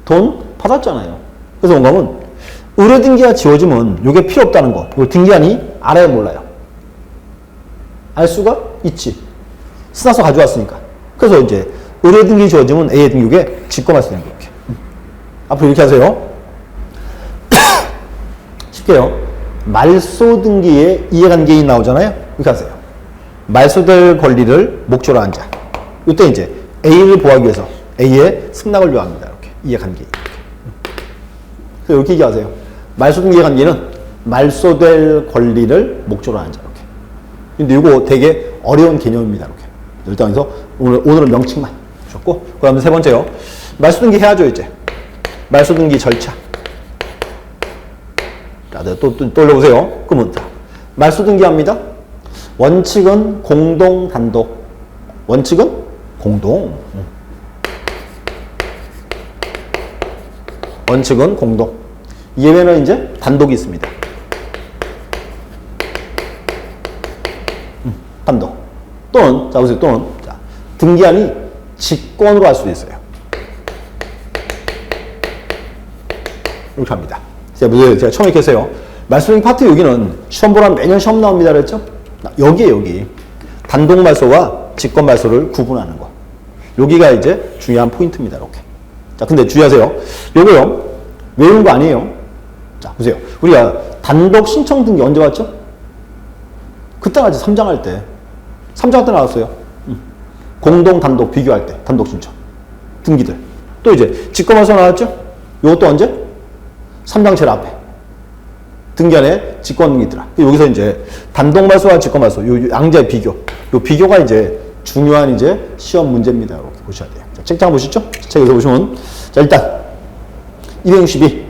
돈 받았잖아요. 그래서 뭔가 하면 을의 등기가 지워지면 요게 필요 없다는 거. 이걸 등기한이 알아요 몰라요? 알 수가 있지. 승낙서 가져왔으니까. 그래서 이제 을의 등기 지워지면 A의 등기 요게 직권할 수 있는 거 이렇게. 앞으로 이렇게 하세요. 쉽게요. 말소 등기에 이해관계인이 나오잖아요. 이렇게 하세요. 말소될 권리를 목조로 한 자. 이때 이제 A를 보호하기 위해서 A의 승낙을 요합니다. 이렇게 이해관계인. 그래서 이렇게 얘기하세요. 말소 등기 이해관계인은 말소될 권리를 목조로 한 자. 이렇게. 근데 이거 되게 어려운 개념입니다. 이렇게. 일단 그래서 오늘은 명칭만 주셨고, 그 다음에 세 번째요. 말소 등기 해야죠 이제. 말소 등기 절차. 자, 또 올려보세요. 그러면 말소 등기합니다. 원칙은 공동, 단독. 원칙은 공동. 원칙은 공동. 예외는 이제 단독이 있습니다. 단독. 또는, 자, 보세요. 또는, 자, 등기한이 직권으로 할 수도 있어요. 이렇게 합니다. 제가 처음에 이렇게 했어요. 말소등기 파트 여기는 시험 보라면 매년 시험 나옵니다. 그랬죠? 여기에 여기. 단독 말소와 직권 말소를 구분하는 거. 여기가 이제 중요한 포인트입니다. 이렇게. 자, 근데 주의하세요. 요거요. 외우는 거 아니에요. 자, 보세요. 우리가 단독 신청 등기 언제 왔죠? 그때 나왔지. 3장 할 때. 3장 때 나왔어요. 공동 단독 비교할 때 단독 신청 등기들. 또 이제 직권말소 나왔죠? 요것도 언제? 3장 제일 앞에. 등기안에 직권 등기더라. 여기서 이제 단독 말소와 직권 말소 요 양자의 비교. 요 비교가 이제 중요한 이제 시험 문제입니다. 이렇게 보셔야 돼요. 자, 책장 보시죠? 책에서 보시면 자, 일단 262.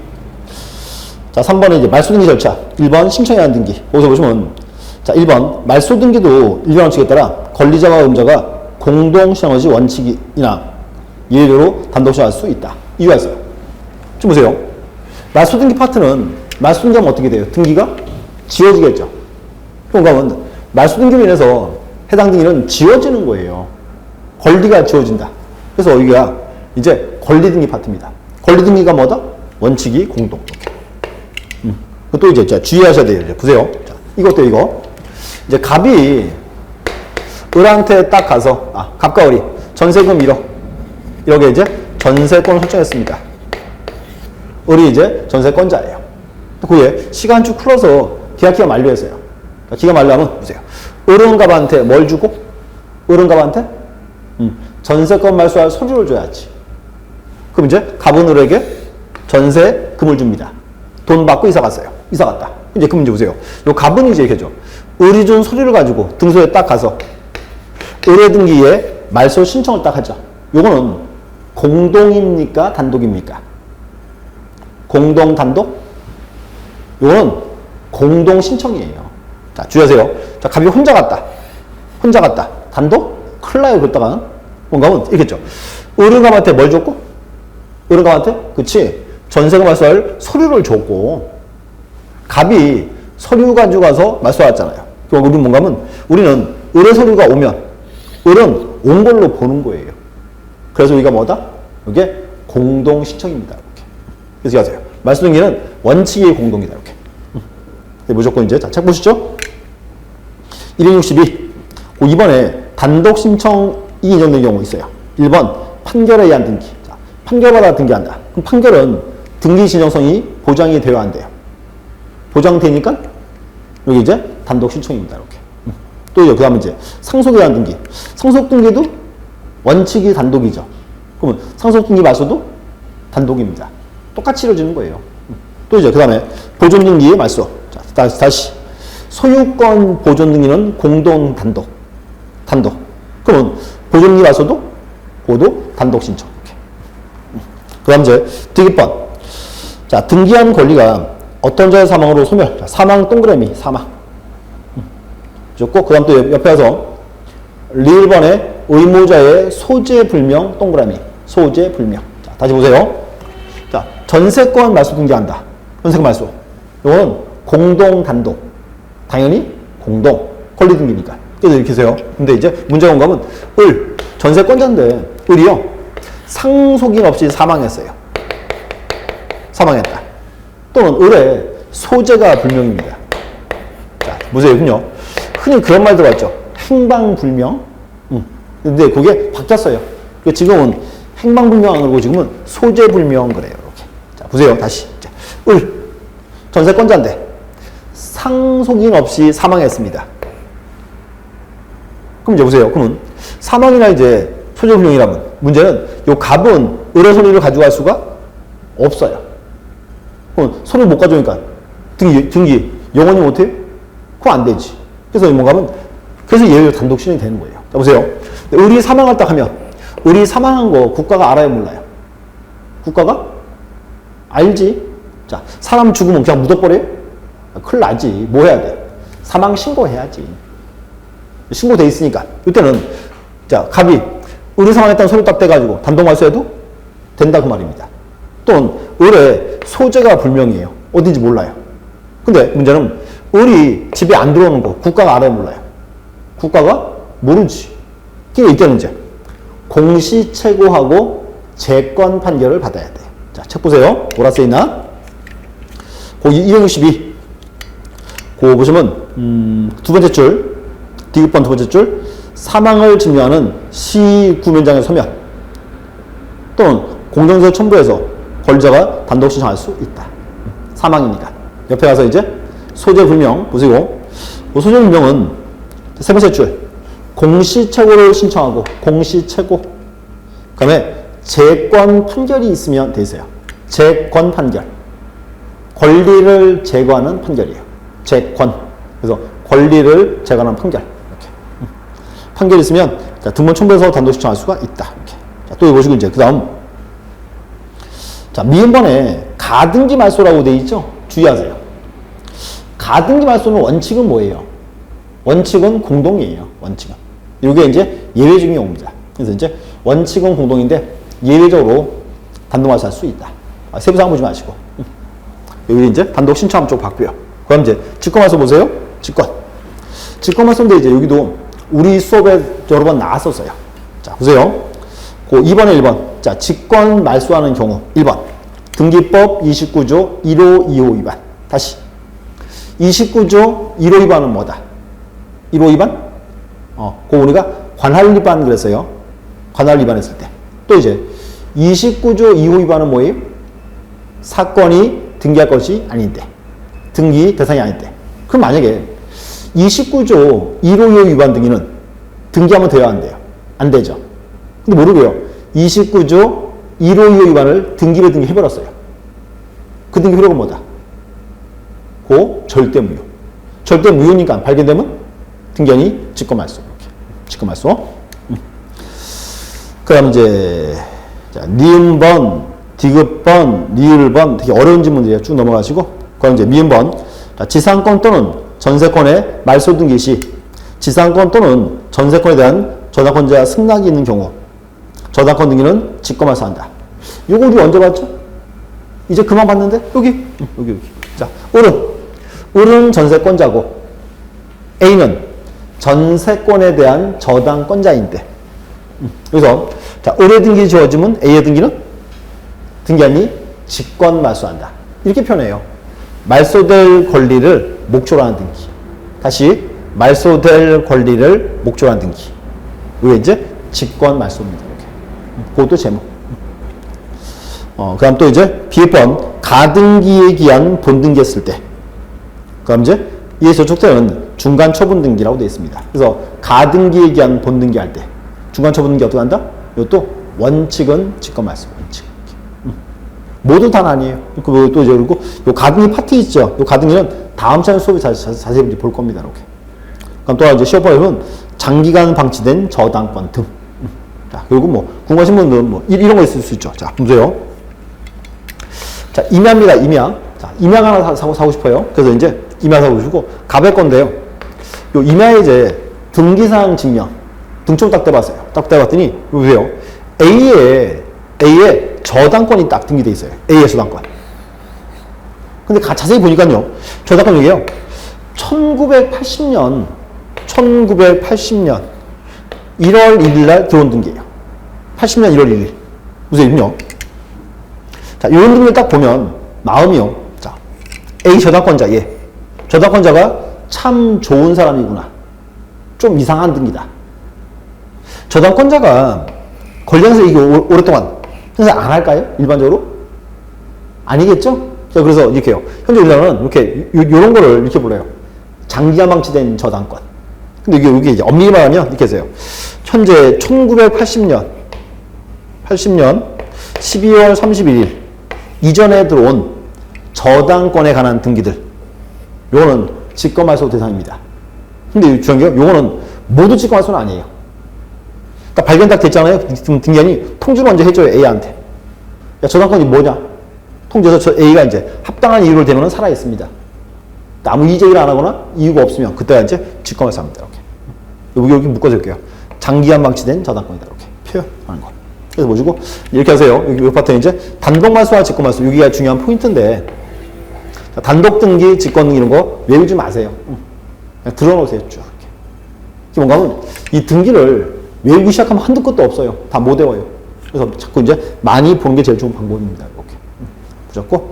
자, 3번에 이제 말소 등기 절차. 1번 신청에 대한 등기. 거기서 보시면 자, 1번 말소 등기도 일반 원칙에 따라 권리자와 의무자가 공동 신청의 원칙이나 예외로 단독 신청할 수 있다. 이유가 있어요. 좀 보세요. 말소 등기 파트는 말소 등기하면 어떻게 돼요? 등기가 지워지겠죠. 그러면 말소 등기로 인해서 해당 등기는 지워지는 거예요. 권리가 지워진다. 그래서 여기가 이제 권리 등기 파트입니다. 권리 등기가 뭐다? 원칙이 공동. 또 이제 주의하셔야 돼요. 이제 보세요. 자, 이것도 이거. 이제 갑이 을한테 딱 가서 갑과 을이 전세금 1억 이렇게 이제 전세권을 설정했습니다. 을이 이제 전세권자예요. 그게 시간쭉 흘러서 계약기가 만료했어요. 기가 만료하면 보세요. 을은 갑한테 뭘 주고? 을은 갑한테 전세권 말소할 서류를 줘야지. 그럼 이제 갑은 을에게 전세금을 줍니다. 돈 받고 이사 갔어요. 이사 갔다. 이제 그럼 이제 보세요. 요 갑은 이제 이렇게죠. 을이 준 서류를 가지고 등소에 딱 가서 의뢰 등기에 말소 신청을 딱 하죠. 요거는 공동입니까? 단독입니까? 공동 단독? 요거는 공동 신청이에요. 자, 주의하세요. 자, 갑이 혼자 갔다. 혼자 갔다. 단독? 큰일 나요, 그랬다가는. 뭔가 하면 이겠죠. 을은갑한테 뭘 줬고? 을은갑한테? 그치. 전세금 말소할 서류를 줬고, 갑이 서류 가지고 가서 말소했잖아요. 그럼 우리는 뭔가 하면, 우리는 의뢰 서류가 오면, 을은 온 걸로 보는 거예요. 그래서 우리가 뭐다? 이게 공동 신청입니다. 이렇게. 그래서 하세요. 말소 등기는 원칙이 공동이다. 이렇게. 무조건 이제 자, 책 보시죠. 262. 2번에 단독 신청이 인정된 경우 있어요. 1번 판결에 의한 등기. 자, 판결받아 등기한다. 그럼 판결은 등기 진정성이 보장이 되어야 한대요. 보장되니까 여기 이제 단독 신청입니다. 이렇게. 또 그 다음에 이제 상속에 의한 등기. 상속 등기도 원칙이 단독이죠. 그러면 상속 등기 말소도 단독입니다. 똑같이 이루어지는 거예요. 또 이제 그 다음에 보존 등기의 말소. 자, 다시 소유권 보존 등기는 공동 단독. 그러면 보존 등기 말소도 고도 단독 신청. 그 다음 이제 등기번. 자, 등기한 권리가 어떤 자의 사망으로 소멸. 자, 사망 동그라미 사망. 좋고 그 다음 또 옆에 와서 리을번의 의무자의 소재 불명 동그라미. 소재 불명. 자, 다시 보세요. 자, 전세권 말소 등기한다. 전세권 말소. 이거는 공동 단독. 당연히 공동. 권리 등기니까. 그래서 이렇게 해서요. 근데 이제 문제가 뭔가 하면 을. 전세권자인데 을이요. 상속인 없이 사망했어요. 사망했다. 또는 을의 소재가 불명입니다. 자, 보세요. 흔히 그런 말 들어봤죠. 행방불명. 근데 그게 바뀌었어요. 지금은 행방불명 안 그러고 지금은 소재불명 그래요. 이렇게. 자, 보세요. 다시. 자, 을. 전세권자인데 상속인 없이 사망했습니다. 그럼 이제 보세요. 그러면 사망이나 이제 소재불명이라면 문제는 요 갑은 을의 소리를 가져갈 수가 없어요. 그럼 소리를 못 가져오니까 등기 영원히 못해요? 그거 안 되지. 그래서 뭔가 하면 그래서 예외로 단독 신청이 되는 거예요. 자, 보세요. 을이 사망했다 하면 을이 사망한 거 국가가 알아요, 몰라요? 국가가 알지. 자, 사람 죽으면 그냥 묻어버려요? 큰일 나지. 뭐 해야 돼? 사망 신고해야지. 신고돼 있으니까 이때는 자, 갑이 을이 사망했다는 소리 딱 떼가지고 단독 말소해도 된다 그 말입니다. 또는 을의 소재가 불명이에요. 어딘지 몰라요. 근데 문제는 을이 집에 안 들어오는 거 국가가 알아요, 몰라요? 국가가 모르지. 그러니까 이때는 이제 공시채고하고 재권 판결을 받아야 돼요. 자, 책 보세요. 뭐라 써있나? 거기 262. 그거 보시면 두 번째 줄, 디귿번 두 번째 줄, 사망을 증명하는 시구면장의 서면 또는 공정서 첨부해서 권리자가 단독 신청할 수 있다. 사망이니까. 옆에 가서 이제 소재 불명 보시고 소재 불명은 세 번째 줄 공시착오를 신청하고 공시착오 그 다음에 재권 판결이 있으면 돼 있어요. 재권 판결 권리를 제거하는 판결이에요. 재권 그래서 권리를 제거하는 판결 이렇게 판결이 있으면 자, 등본 첨부해서 단독 신청할 수가 있다. 이렇게 자, 또 보시고 이제 그 다음 자 미음번에 가등기 말소라고 돼 있죠. 주의하세요. 가등기 말소는 원칙은 뭐예요? 원칙은 공동이에요. 원칙은. 이게 이제 예외적인 경우입니다. 그래서 이제 원칙은 공동인데 예외적으로 단독 말소할 수 있다. 세부사항 보지 마시고. 여기 이제 단독 신청함 쪽 봤고요. 그럼 이제 직권 말소 보세요. 직권. 직권 말소인데 이제 여기도 우리 수업에 여러 번 나왔었어요. 자, 보세요. 그 2번에 1번. 자, 직권 말소하는 경우 1번. 등기법 29조 1호 2호 위반. 다시. 29조 1호 위반은 뭐다? 1호 위반? 그거 우리가 관할 위반 그랬어요. 관할 위반했을 때. 또 이제 29조 2호 위반은 뭐예요? 사건이 등기할 것이 아닌데. 등기 대상이 아닌데. 그럼 만약에 29조 1호 2호 위반 등기는 등기하면 돼야 안 돼요? 안 되죠. 근데 모르고요. 29조 1호 2호 위반을 등기를 등기해버렸어요. 그 등기 효력은 뭐다? 고 절대무효. 절대무효니까 발견되면 등기한이 직권말소. 이렇게. 직권말소. 그럼 이제 자, 니은번, 디귿번, 리을번 되게 어려운 질문들이에요. 쭉 넘어가시고 그럼 이제 미음번 자, 지상권 또는 전세권의 말소 등기 시 지상권 또는 전세권에 대한 저당권자 승낙이 있는 경우 저당권 등기는 직권말소한다. 요거 우리 언제 봤죠? 이제 그만 봤는데 여기. 자, 을은 전세권자고 A는 전세권에 대한 저당권자인데 그래서 자, 을의 등기 지어지면 A의 등기는 등기한이 직권말소한다. 이렇게 표현해요. 말소될 권리를 목적으로 하는 등기. 다시 말소될 권리를 목적으로 하는 등기. 이게 이제 직권말소입니다. 이렇게. 그것도 제목. 그 다음 또 이제 비번 가등기에 기한 본등기 했을 때. 그 다음 이제 이에 저촉되는 중간 처분 등기라고 되어 있습니다. 그래서 가등기에 기한 본등기 할 때 중간 처분 등기 어떻게 한다? 이것도 원칙은 직권말소. 원칙. 모두 다 아니에요. 또 이제 그리고 요 가등기 파트 있죠. 요 가등기는 다음 시간 수업에 자세히 볼 겁니다. 이렇게. 그럼 또 이제 시험법에는 장기간 방치된 저당권 등. 자, 그리고 뭐 궁금하신 분들은 뭐 이런 거 있을 수 있죠. 자, 보세요. 자, 임야입니다. 임야. 자, 임야 하나 사고 싶어요. 그래서 이제 임야 사고 싶고 갑의 건데요. 요 임야에 이제 등기사항 증명 등총 딱 떼봤어요. 딱 떼봤더니 보세요. A에 저당권이 딱 등기돼 있어요. A의 저당권. 근데 자세히 보니까요. 저당권 여기에요. 1980년 1월 1일 날 들어온 등기예요. 80년 1월 1일. 보세요. 자, 이런 등기를 딱 보면 마음이요. 자, A 저당권자 얘. 저당권자가 참 좋은 사람이구나. 좀 이상한 등기다. 저당권자가 관련해서 이게 오랫동안 행사 안 할까요? 일반적으로? 아니겠죠? 자, 그래서 이렇게 해요. 현재 우리나라는 이렇게, 요런 거를 이렇게 불러요. 장기간 방치된 저당권. 근데 이게 이제 엄밀히 말하면 이렇게 해서요. 현재 1980년 12월 31일 이전에 들어온 저당권에 관한 등기들. 요거는 직권말소 대상입니다. 근데 중요한 게 요거는 모두 직권말소는 아니에요. 그러니까 발견 딱 됐잖아요. 등기한이 통지를 먼저 해줘요. A한테. 야, 저당권이 뭐냐? 통지해서 저 A가 이제 합당한 이유를 대면 살아있습니다. 아무 이의제기를 안 하거나 이유가 없으면 그때가 이제 직권말소 합니다. 이렇게. 여기 묶어줄게요. 장기간 방치된 저당권이다. 이렇게 표현하는 거. 그래서 보시고 이렇게 하세요. 여기 파트는 이제 단독말소와 직권말소. 여기가 중요한 포인트인데 단독 등기, 직권 등기 이런 거 외우지 마세요. 그냥 들어놓으세요. 쭉. 이렇게. 뭔가 하면 이 등기를 외우기 시작하면 한두 끝도 없어요. 다 못 외워요. 그래서 자꾸 이제 많이 보는 게 제일 좋은 방법입니다. 이렇게. 보셨고.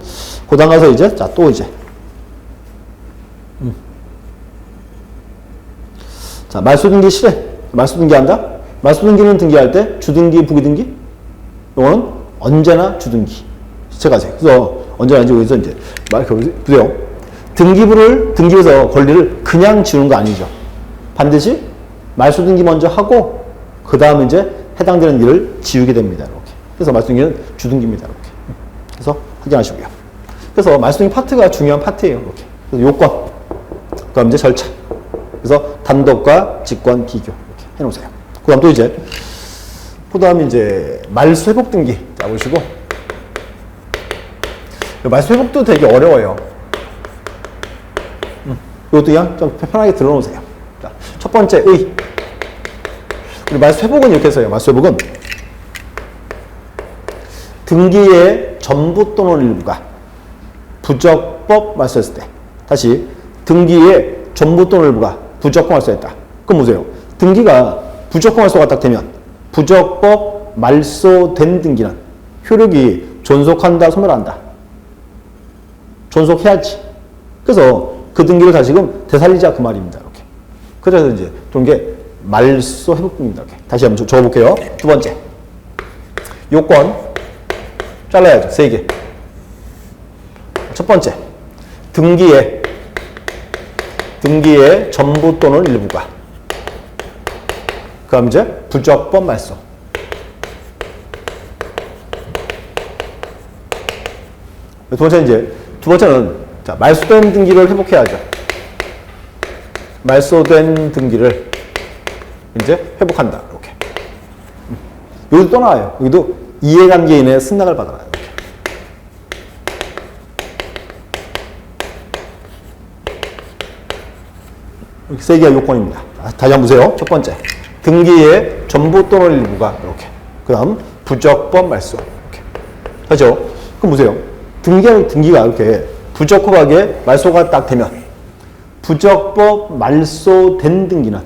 그 다음 가서 이제, 자, 또 이제. 자, 말소등기 실행. 말소등기 한다? 말소등기는 등기할 때 주등기, 부기등기? 이거는 언제나 주등기. 제가 그래서 언제나 이제 여기서 이제 보세요. 등기부에서 권리를 그냥 지우는 거 아니죠. 반드시 말소 등기 먼저 하고, 그 다음에 이제 해당되는 일을 지우게 됩니다. 이렇게. 그래서 말소 등기는 주등기입니다. 이렇게. 그래서 확인하시고요. 그래서 말소 등기 파트가 중요한 파트예요. 이렇게. 그래서 요건, 그 다음 이제 절차. 그래서 단독과 직권 비교. 이렇게 해놓으세요. 그 다음 또 이제, 그 다음에 이제 말소 회복 등기. 자, 보시고. 말소 회복도 되게 어려워요. 이것도 그냥 좀 편하게 들어놓으세요. 자, 첫 번째, 의. 우리 말소 회복은 이렇게 써요. 말소 회복은 등기의 전부 또는 일부가 부적법 말소했을 때. 다시, 등기의 전부 또는 일부가 부적법 말소했다. 그럼 보세요. 등기가 부적법 말소가 딱 되면 부적법 말소된 등기는 효력이 존속한다, 소멸한다. 존속해야지. 그래서 그 등기를 다시금 되살리자 그 말입니다. 이렇게. 그래서 이제 좀 게 말소 회복 등기입니다. 이렇게. 다시 한번 적어볼게요. 두 번째. 요건 잘라야죠. 3개. 첫 번째. 등기의 전부 또는 일부가. 그 다음 이제 부적법 말소. 두 번째는 자, 말소된 등기를 회복해야죠. 말소된 등기를 이제 회복한다. 이렇게. 여기도 또 나와요. 여기도 이해관계인의 승낙을 받아라. 이렇게 3개가 요건입니다. 다시 한번 보세요. 첫 번째. 등기의 전부 또는 일부가 이렇게. 그 다음 부적법 말소. 이렇게. 하죠? 그럼 보세요. 등기가 이렇게 부적법하게 말소가 딱 되면 부적법 말소된 등기는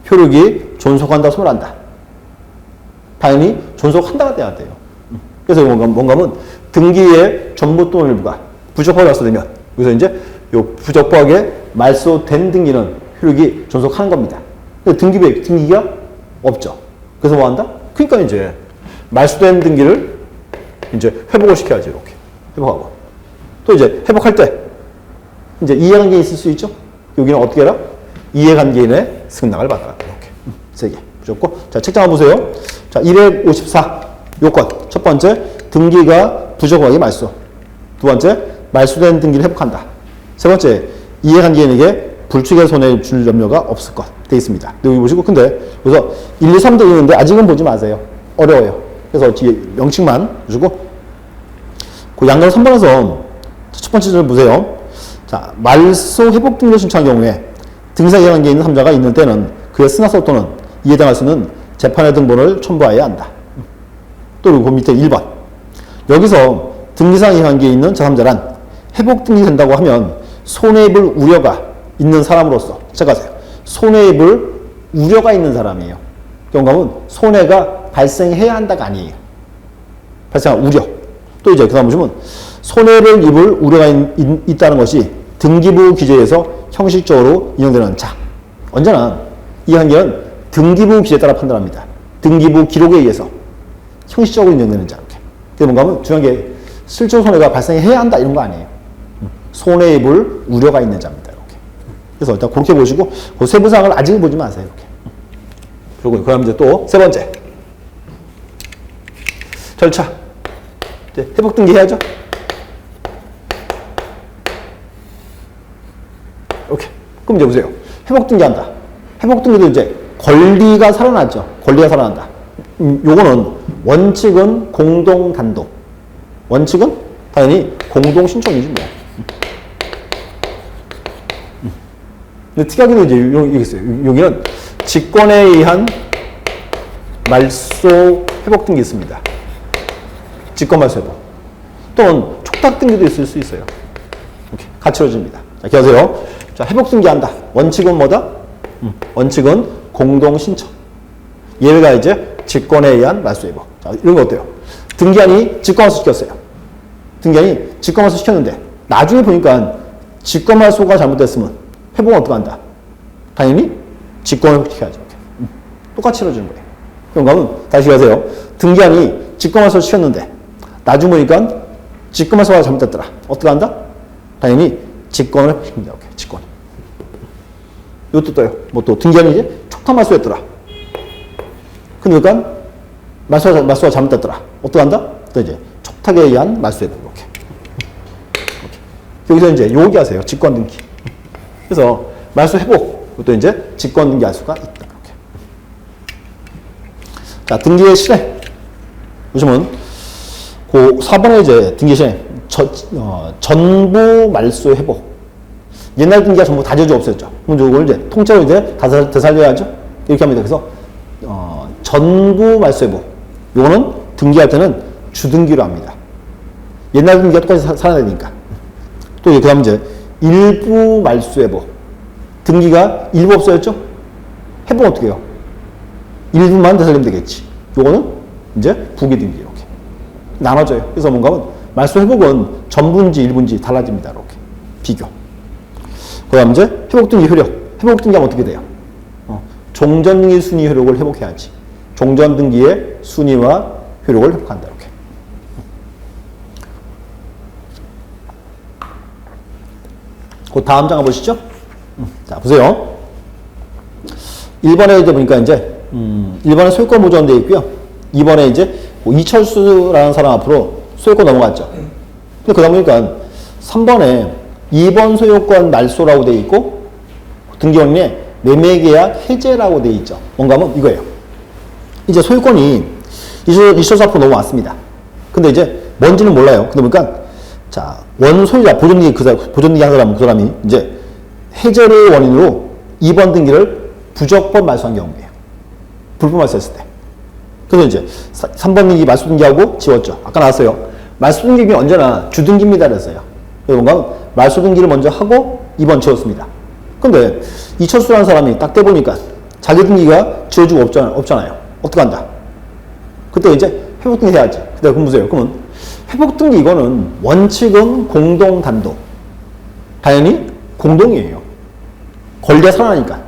효력이 존속한다, 소멸한다. 당연히 존속한다가 돼야 돼요. 그래서 뭔가 하면 등기의 전부 또는 일부가 부적법하게 말소되면 여기서 이제 요 부적법하게 말소된 등기는 효력이 존속하는 겁니다. 등기가 없죠. 그래서 뭐 한다? 그러니까 이제 말소된 등기를 이제 회복을 시켜야지. 이렇게 회복하고 또 이제 회복할 때 이제 이해관계인 있을 수 있죠. 여기는 어떻게 해라? 이해관계인의 승낙을 받아라. 이렇게 3개 무조건. 자, 책장 한번 보세요. 자, 254 요건. 첫 번째, 등기가 부적법하게 말소. 두 번째, 말소된 등기를 회복한다. 세 번째, 이해관계인에게 불충의 손해 줄 염려가 없을 것 되어 있습니다. 여기 보시고, 근데 그래서 1, 2, 3도 있는데 아직은 보지 마세요. 어려워요. 그래서 뒤에 명칭만 보시고, 그 양강 3번에서 첫 번째 줄 보세요. 자, 말소 회복 등기를 신청한 경우에 등기사 이해관계에 있는 3자가 있는 때는 그의 승낙서 또는 이해당할 수 있는 재판의 등본을 첨부하여야 한다. 또 그리고 그 밑에 1번. 여기서 등기상 이해관계에 있는 제3자란 회복 등기된다고 하면 손해입을 우려가 있는 사람으로서, 생각하세요. 손해입을 우려가 있는 사람이에요. 경감은 손해가 발생해야 한다가 아니에요. 발생한 우려. 또 이제 그 다음 보시면 손해를 입을 우려가 있다는 것이 등기부 규제에서 형식적으로 인용되는 자. 언제나 이 관계는 등기부 규제에 따라 판단합니다. 등기부 기록에 의해서 형식적으로 인용되는 자. 이렇게. 그게 뭔가 하면 중요한 게 실질 손해가 발생해야 한다 이런 거 아니에요. 손해 입을 우려가 있는 자입니다. 이렇게. 그래서 일단 그렇게 보시고 그 세부사항을 아직은 보지 마세요. 이렇게. 그리고 그다음 이제 또 세 번째 절차. 이제 회복 등기 해야죠. 이렇게. 그럼 이제 보세요. 회복 등기한다. 회복 등기도 이제 권리가 살아나죠. 권리가 살아난다. 요거는 원칙은 공동 단독. 원칙은 당연히 공동 신청이지 뭐. 근데 특이하게도 이제 여기 있어요. 여기는 직권에 의한 말소 회복 등기 있습니다. 직권 말소 회복. 또는 촉탁 등기도 있을 수 있어요. 이렇게 같이 이루어집니다. 자, 기억하세요. 자, 회복 등기한다. 원칙은 뭐다? 원칙은 공동 신청. 얘가 이제 직권에 의한 말소 회복. 자, 이런 거 어때요? 등기한이 직권 말소 시켰어요. 등기한이 직권 말소 시켰는데 나중에 보니까 직권 말소가 잘못됐으면 회복은 어떻게 한다? 당연히 직권 회복시켜야죠. 똑같이 이루어지는 거예요. 그런 거는 다시 하세요. 등기한이 직권 말소 시켰는데 나중에 보니까 직권 말소가 잘못됐더라. 어떻게 한다? 당연히 직권을 회복시킵니다. 이렇게 직권. 이것도 떠요. 뭐 또 등기한이 이제 촉탁 말소했더라. 그러니까 말소가 잘못됐더라. 어떡한다? 또 이제 촉탁에 의한 말소회복 이렇게. 여기서 이제 요기 하세요. 직권 등기. 그래서 말소 회복. 또 이제 직권 등기할 수가 있다. 이렇게. 자, 등기의 실행. 보시면 그 4번에 이제 등기 실행. 전부 말소 회복. 옛날 등기가 전부 다 저주 없어졌죠. 그럼 이걸 이제 통째로 이제 다 되살려야죠. 이렇게 합니다. 그래서 전부 말소 회복. 요거는 등기할 때는 주등기로 합니다. 옛날 등기가 똑같이 살아야 되니까. 또 그 다음 이제 일부 말소 회복. 등기가 일부 없어졌죠? 회복 어떻게 해요? 일부만 되살리면 되겠지. 요거는 이제 부기등기 이렇게. 나눠져요. 그래서 뭔가 하면 말소 회복은 전부인지 일부인지 달라집니다. 이렇게. 비교. 그 다음 이제 회복등기 효력. 회복등기하면 어떻게 돼요? 종전등기 순위 효력을 회복해야지. 종전등기의 순위와 효력을 회복한다. 이렇게. 그 다음 장 가보시죠. 자, 보세요. 1번에 이제 보니까 이제, 1번에 소유권 보존 되어 있고요. 2번에 이제 뭐 이철수라는 사람 앞으로 소유권 넘어갔죠. 근데 그러다 보니까 3번에 2번 소유권 말소라고 되어 있고, 등기원에 매매계약 해제라고 되어 있죠. 뭔가 하면 이거예요. 이제 소유권이 이철수 앞으로 넘어왔습니다. 근데 이제 뭔지는 몰라요. 근데 보니까 자, 원소유자, 보존등기 한 사람은 그 사람이 이제 해제를 원인으로 2번 등기를 부적법 말소한 경우예요. 불법 말소했을 때. 그래서 이제 3번 등기 말소 등기하고 지웠죠. 아까 나왔어요. 말소 등기는 언제나 주등기입니다. 그랬어요. 그래서 뭔가 말소 등기를 먼저 하고 2번 지웠습니다. 근데 이철수라는 사람이 딱 떼보니까 자기 등기가 지워주고 없잖아요. 어떡한다? 그때 이제 회복 등기 해야지. 그때 그럼 보세요. 그러면 회복 등기 이거는 원칙은 공동 단독. 당연히 공동이에요. 권리가 살아나니까.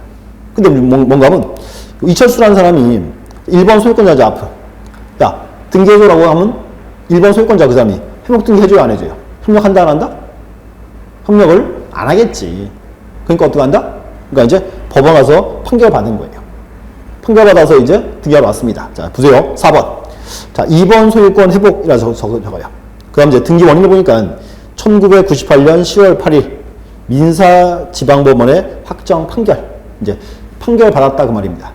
근데 뭔가 하면 이철수라는 사람이 1번 소유권자죠. 앞으로. 야, 등기해줘라고 하면 1번 소유권자 그 사람이 회복 등기 해줘요, 안 해줘요? 협력한다, 안 한다? 협력을 안 하겠지. 그러니까 어떡한다? 그러니까 이제 법원 가서 판결 받은 거예요. 판결 받아서 이제 등기하러 왔습니다. 자, 보세요. 4번. 자, 2번 소유권 회복이라서 적어요. 그 다음 이제 등기 원인을 보니까 1998년 10월 8일 민사지방법원의 확정 판결. 이제 판결 받았다 그 말입니다.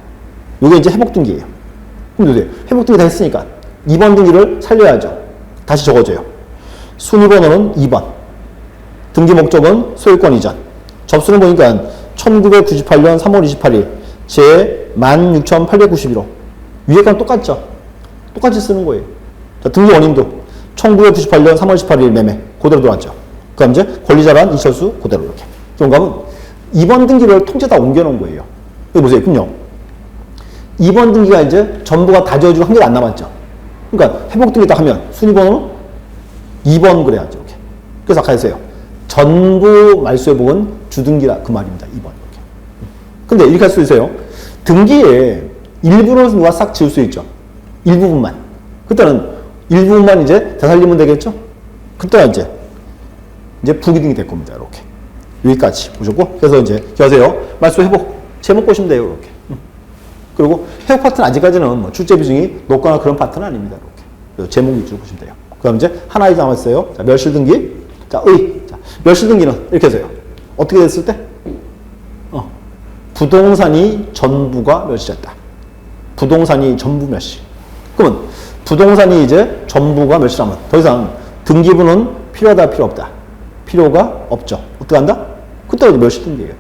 이게 이제 회복 등기예요. 그럼 보세요. 회복 등기 다 했으니까 2번 등기를 살려야죠. 다시 적어줘요. 순위번호는 2번. 등기 목적은 소유권 이전. 접수는 보니까 1998년 3월 28일 제 16,891호. 위에 건 똑같죠? 똑같이 쓰는 거예요. 자, 등기 원인도 1998년 3월 18일 매매. 그대로 들어왔죠. 그 다음 이제 권리자란 이철수 그대로 이렇게. 그런가 하면 2번 등기를 통째 다 옮겨놓은 거예요. 여기 보세요. 그럼요. 2번 등기가 이제 전부가 다 지어지고 한 개도 안 남았죠. 그러니까 회복 등기 딱 하면 순위번호는 2번 그래야죠. 이렇게. 그래서 아까 했어요. 전부 말소회복은 주등기라 그 말입니다. 2번 이렇게. 근데 이렇게 할 수 있어요. 등기에 일부를 누가 싹 지울 수 있죠. 일부분만. 그때는 일부분만 이제 되살리면 되겠죠. 그때가 이제 부기등기 될 겁니다. 이렇게. 여기까지 보셨고. 그래서 이제 기억하세요. 말소회복. 제목 보시면 돼요. 이렇게. 그리고 회복 파트는 아직까지는 뭐 출제 비중이 높거나 그런 파트는 아닙니다. 이렇게. 그래서 제목 위주로 보시면 돼요. 그 다음 이제 하나 이상 남았어요. 자, 멸실등기. 자, 자, 멸실등기는 이렇게 해서요. 어떻게 됐을 때? 부동산이 전부가 멸실했다. 부동산이 전부 멸실. 그러면 부동산이 이제 전부가 멸실하면 더 이상 등기부는 필요하다, 필요 없다. 필요가 없죠. 어떻게 한다? 그때가 이제 멸실등기예요.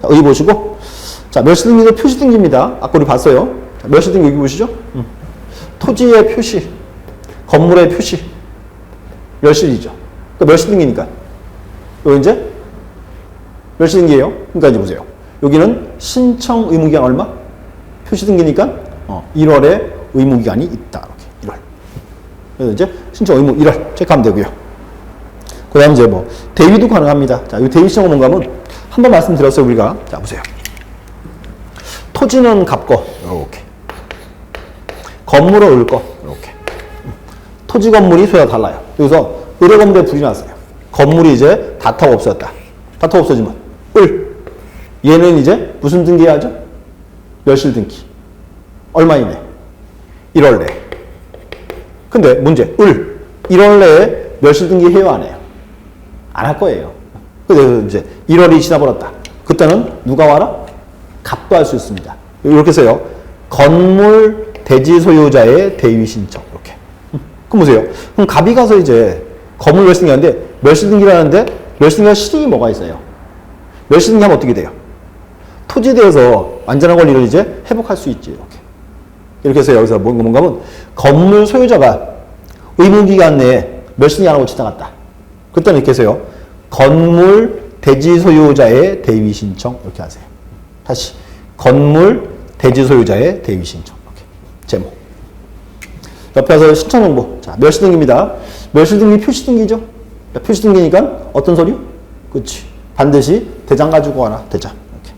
자, 여기 보시고. 자, 멸실등기도 표시등기입니다. 아까 우리 봤어요. 자, 멸실등기 여기 보시죠. 토지의 표시, 건물의 표시, 멸실이죠. 그러니까 멸실등기니까. 여기 이제 멸실등기예요. 그러니까 이제 보세요. 여기는 신청 의무기간 얼마? 표시등기니까 1월에 의무기간이 있다. 이렇게 1월. 그래서 이제 신청 의무 1월 체크하면 되고요. 그 다음 이제 뭐 대위도 가능합니다. 자, 이 대위 시험은 뭔가 하면 한번 말씀드렸어요 우리가. 자, 보세요. 토지는 값거 이렇게. 건물은 을거 이렇게. 토지 건물이 소유가 달라요. 여기서 의뢰건물에 불이 났어요. 건물이 이제 다 타고 없어졌다. 다 타고 없어지면 을. 얘는 이제 무슨 등기 해야죠? 멸실 등기. 얼마 이내? 1월 내. 근데 문제 을. 1월 내에 멸실 등기 해요, 안 해요? 안 할 거예요. 그래서 이제 1월이 지나버렸다. 그때는 누가 와라? 갑도 할 수 있습니다. 이렇게 써요. 건물 대지 소유자의 대위 신청. 이렇게. 그럼 보세요. 그럼 갑이 가서 이제 건물 멸실 등기하는데 멸실 등기라는데 멸실 등기가 실익이 뭐가 있어요? 멸실 등기하면 어떻게 돼요? 토지에 대해서 완전한 권리를 이제 회복할 수 있지. 이렇게 해서 여기서 뭔가 하면 건물 소유자가 의무기간 내에 멸실 등기 안 하고 지나갔다. 그때는 이렇게 해서요. 건물 대지 소유자의 대위 신청. 이렇게 하세요. 다시. 건물 대지 소유자의 대위 신청. 이렇게. 제목. 옆에 와서 신청 정보. 자, 멸실 등기입니다. 멸실 등기 표시 등기죠. 표시 등기니까 어떤 서류? 그렇지. 반드시 대장 가지고 와라. 대장. 이렇게.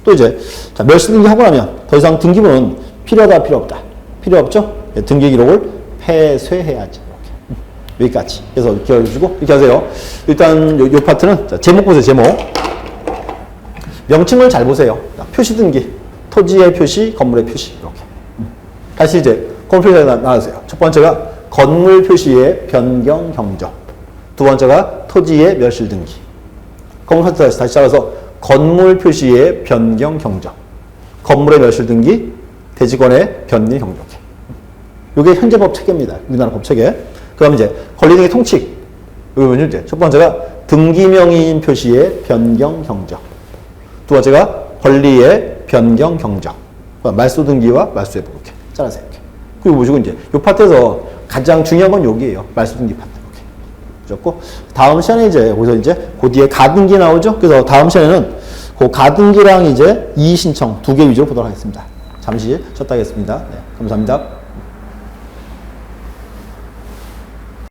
또 이제 자, 멸실 등기 하고 나면 더 이상 등기부는 필요하다, 필요 없다. 필요 없죠? 등기 기록을 폐쇄해야지. 이렇게. 여기까지. 그래서 기억해주고 이렇게 하세요. 일단 요 파트는 자, 제목 보세요. 제목. 명칭을 잘 보세요. 자, 표시 등기. 토지의 표시, 건물의 표시. 이렇게. 다시 이제 건물 표시에 나누세요. 첫 번째가 건물 표시의 변경 경적. 두 번째가 토지의 멸실 등기. 건물 표시 다시 잡아서 건물 표시의 변경 경적. 건물의 멸실 등기, 대지권의 변리 경적. 이게 현재 법 체계입니다. 우리나라 법 체계. 그 다음 이제 권리등기 통칙. 여기 이제 첫 번째가 등기명의인 표시의 변경 경적. 두 번째가 권리의 변경 경적. 말소 등기와 말소 회복. 이렇게 짜라세요. 이렇게. 그리고 보시고 이제 이 파트에서 가장 중요한 건 여기에요. 말소 등기 파트. 이렇게. 그렇고 다음 시간에 이제 거기서 이제 그 뒤에 가등기 나오죠. 그래서 다음 시간에는 그 가등기랑 이제 이의 신청 두 개 위주로 보도록 하겠습니다. 잠시 쉬었다 하겠습니다. 네, 감사합니다.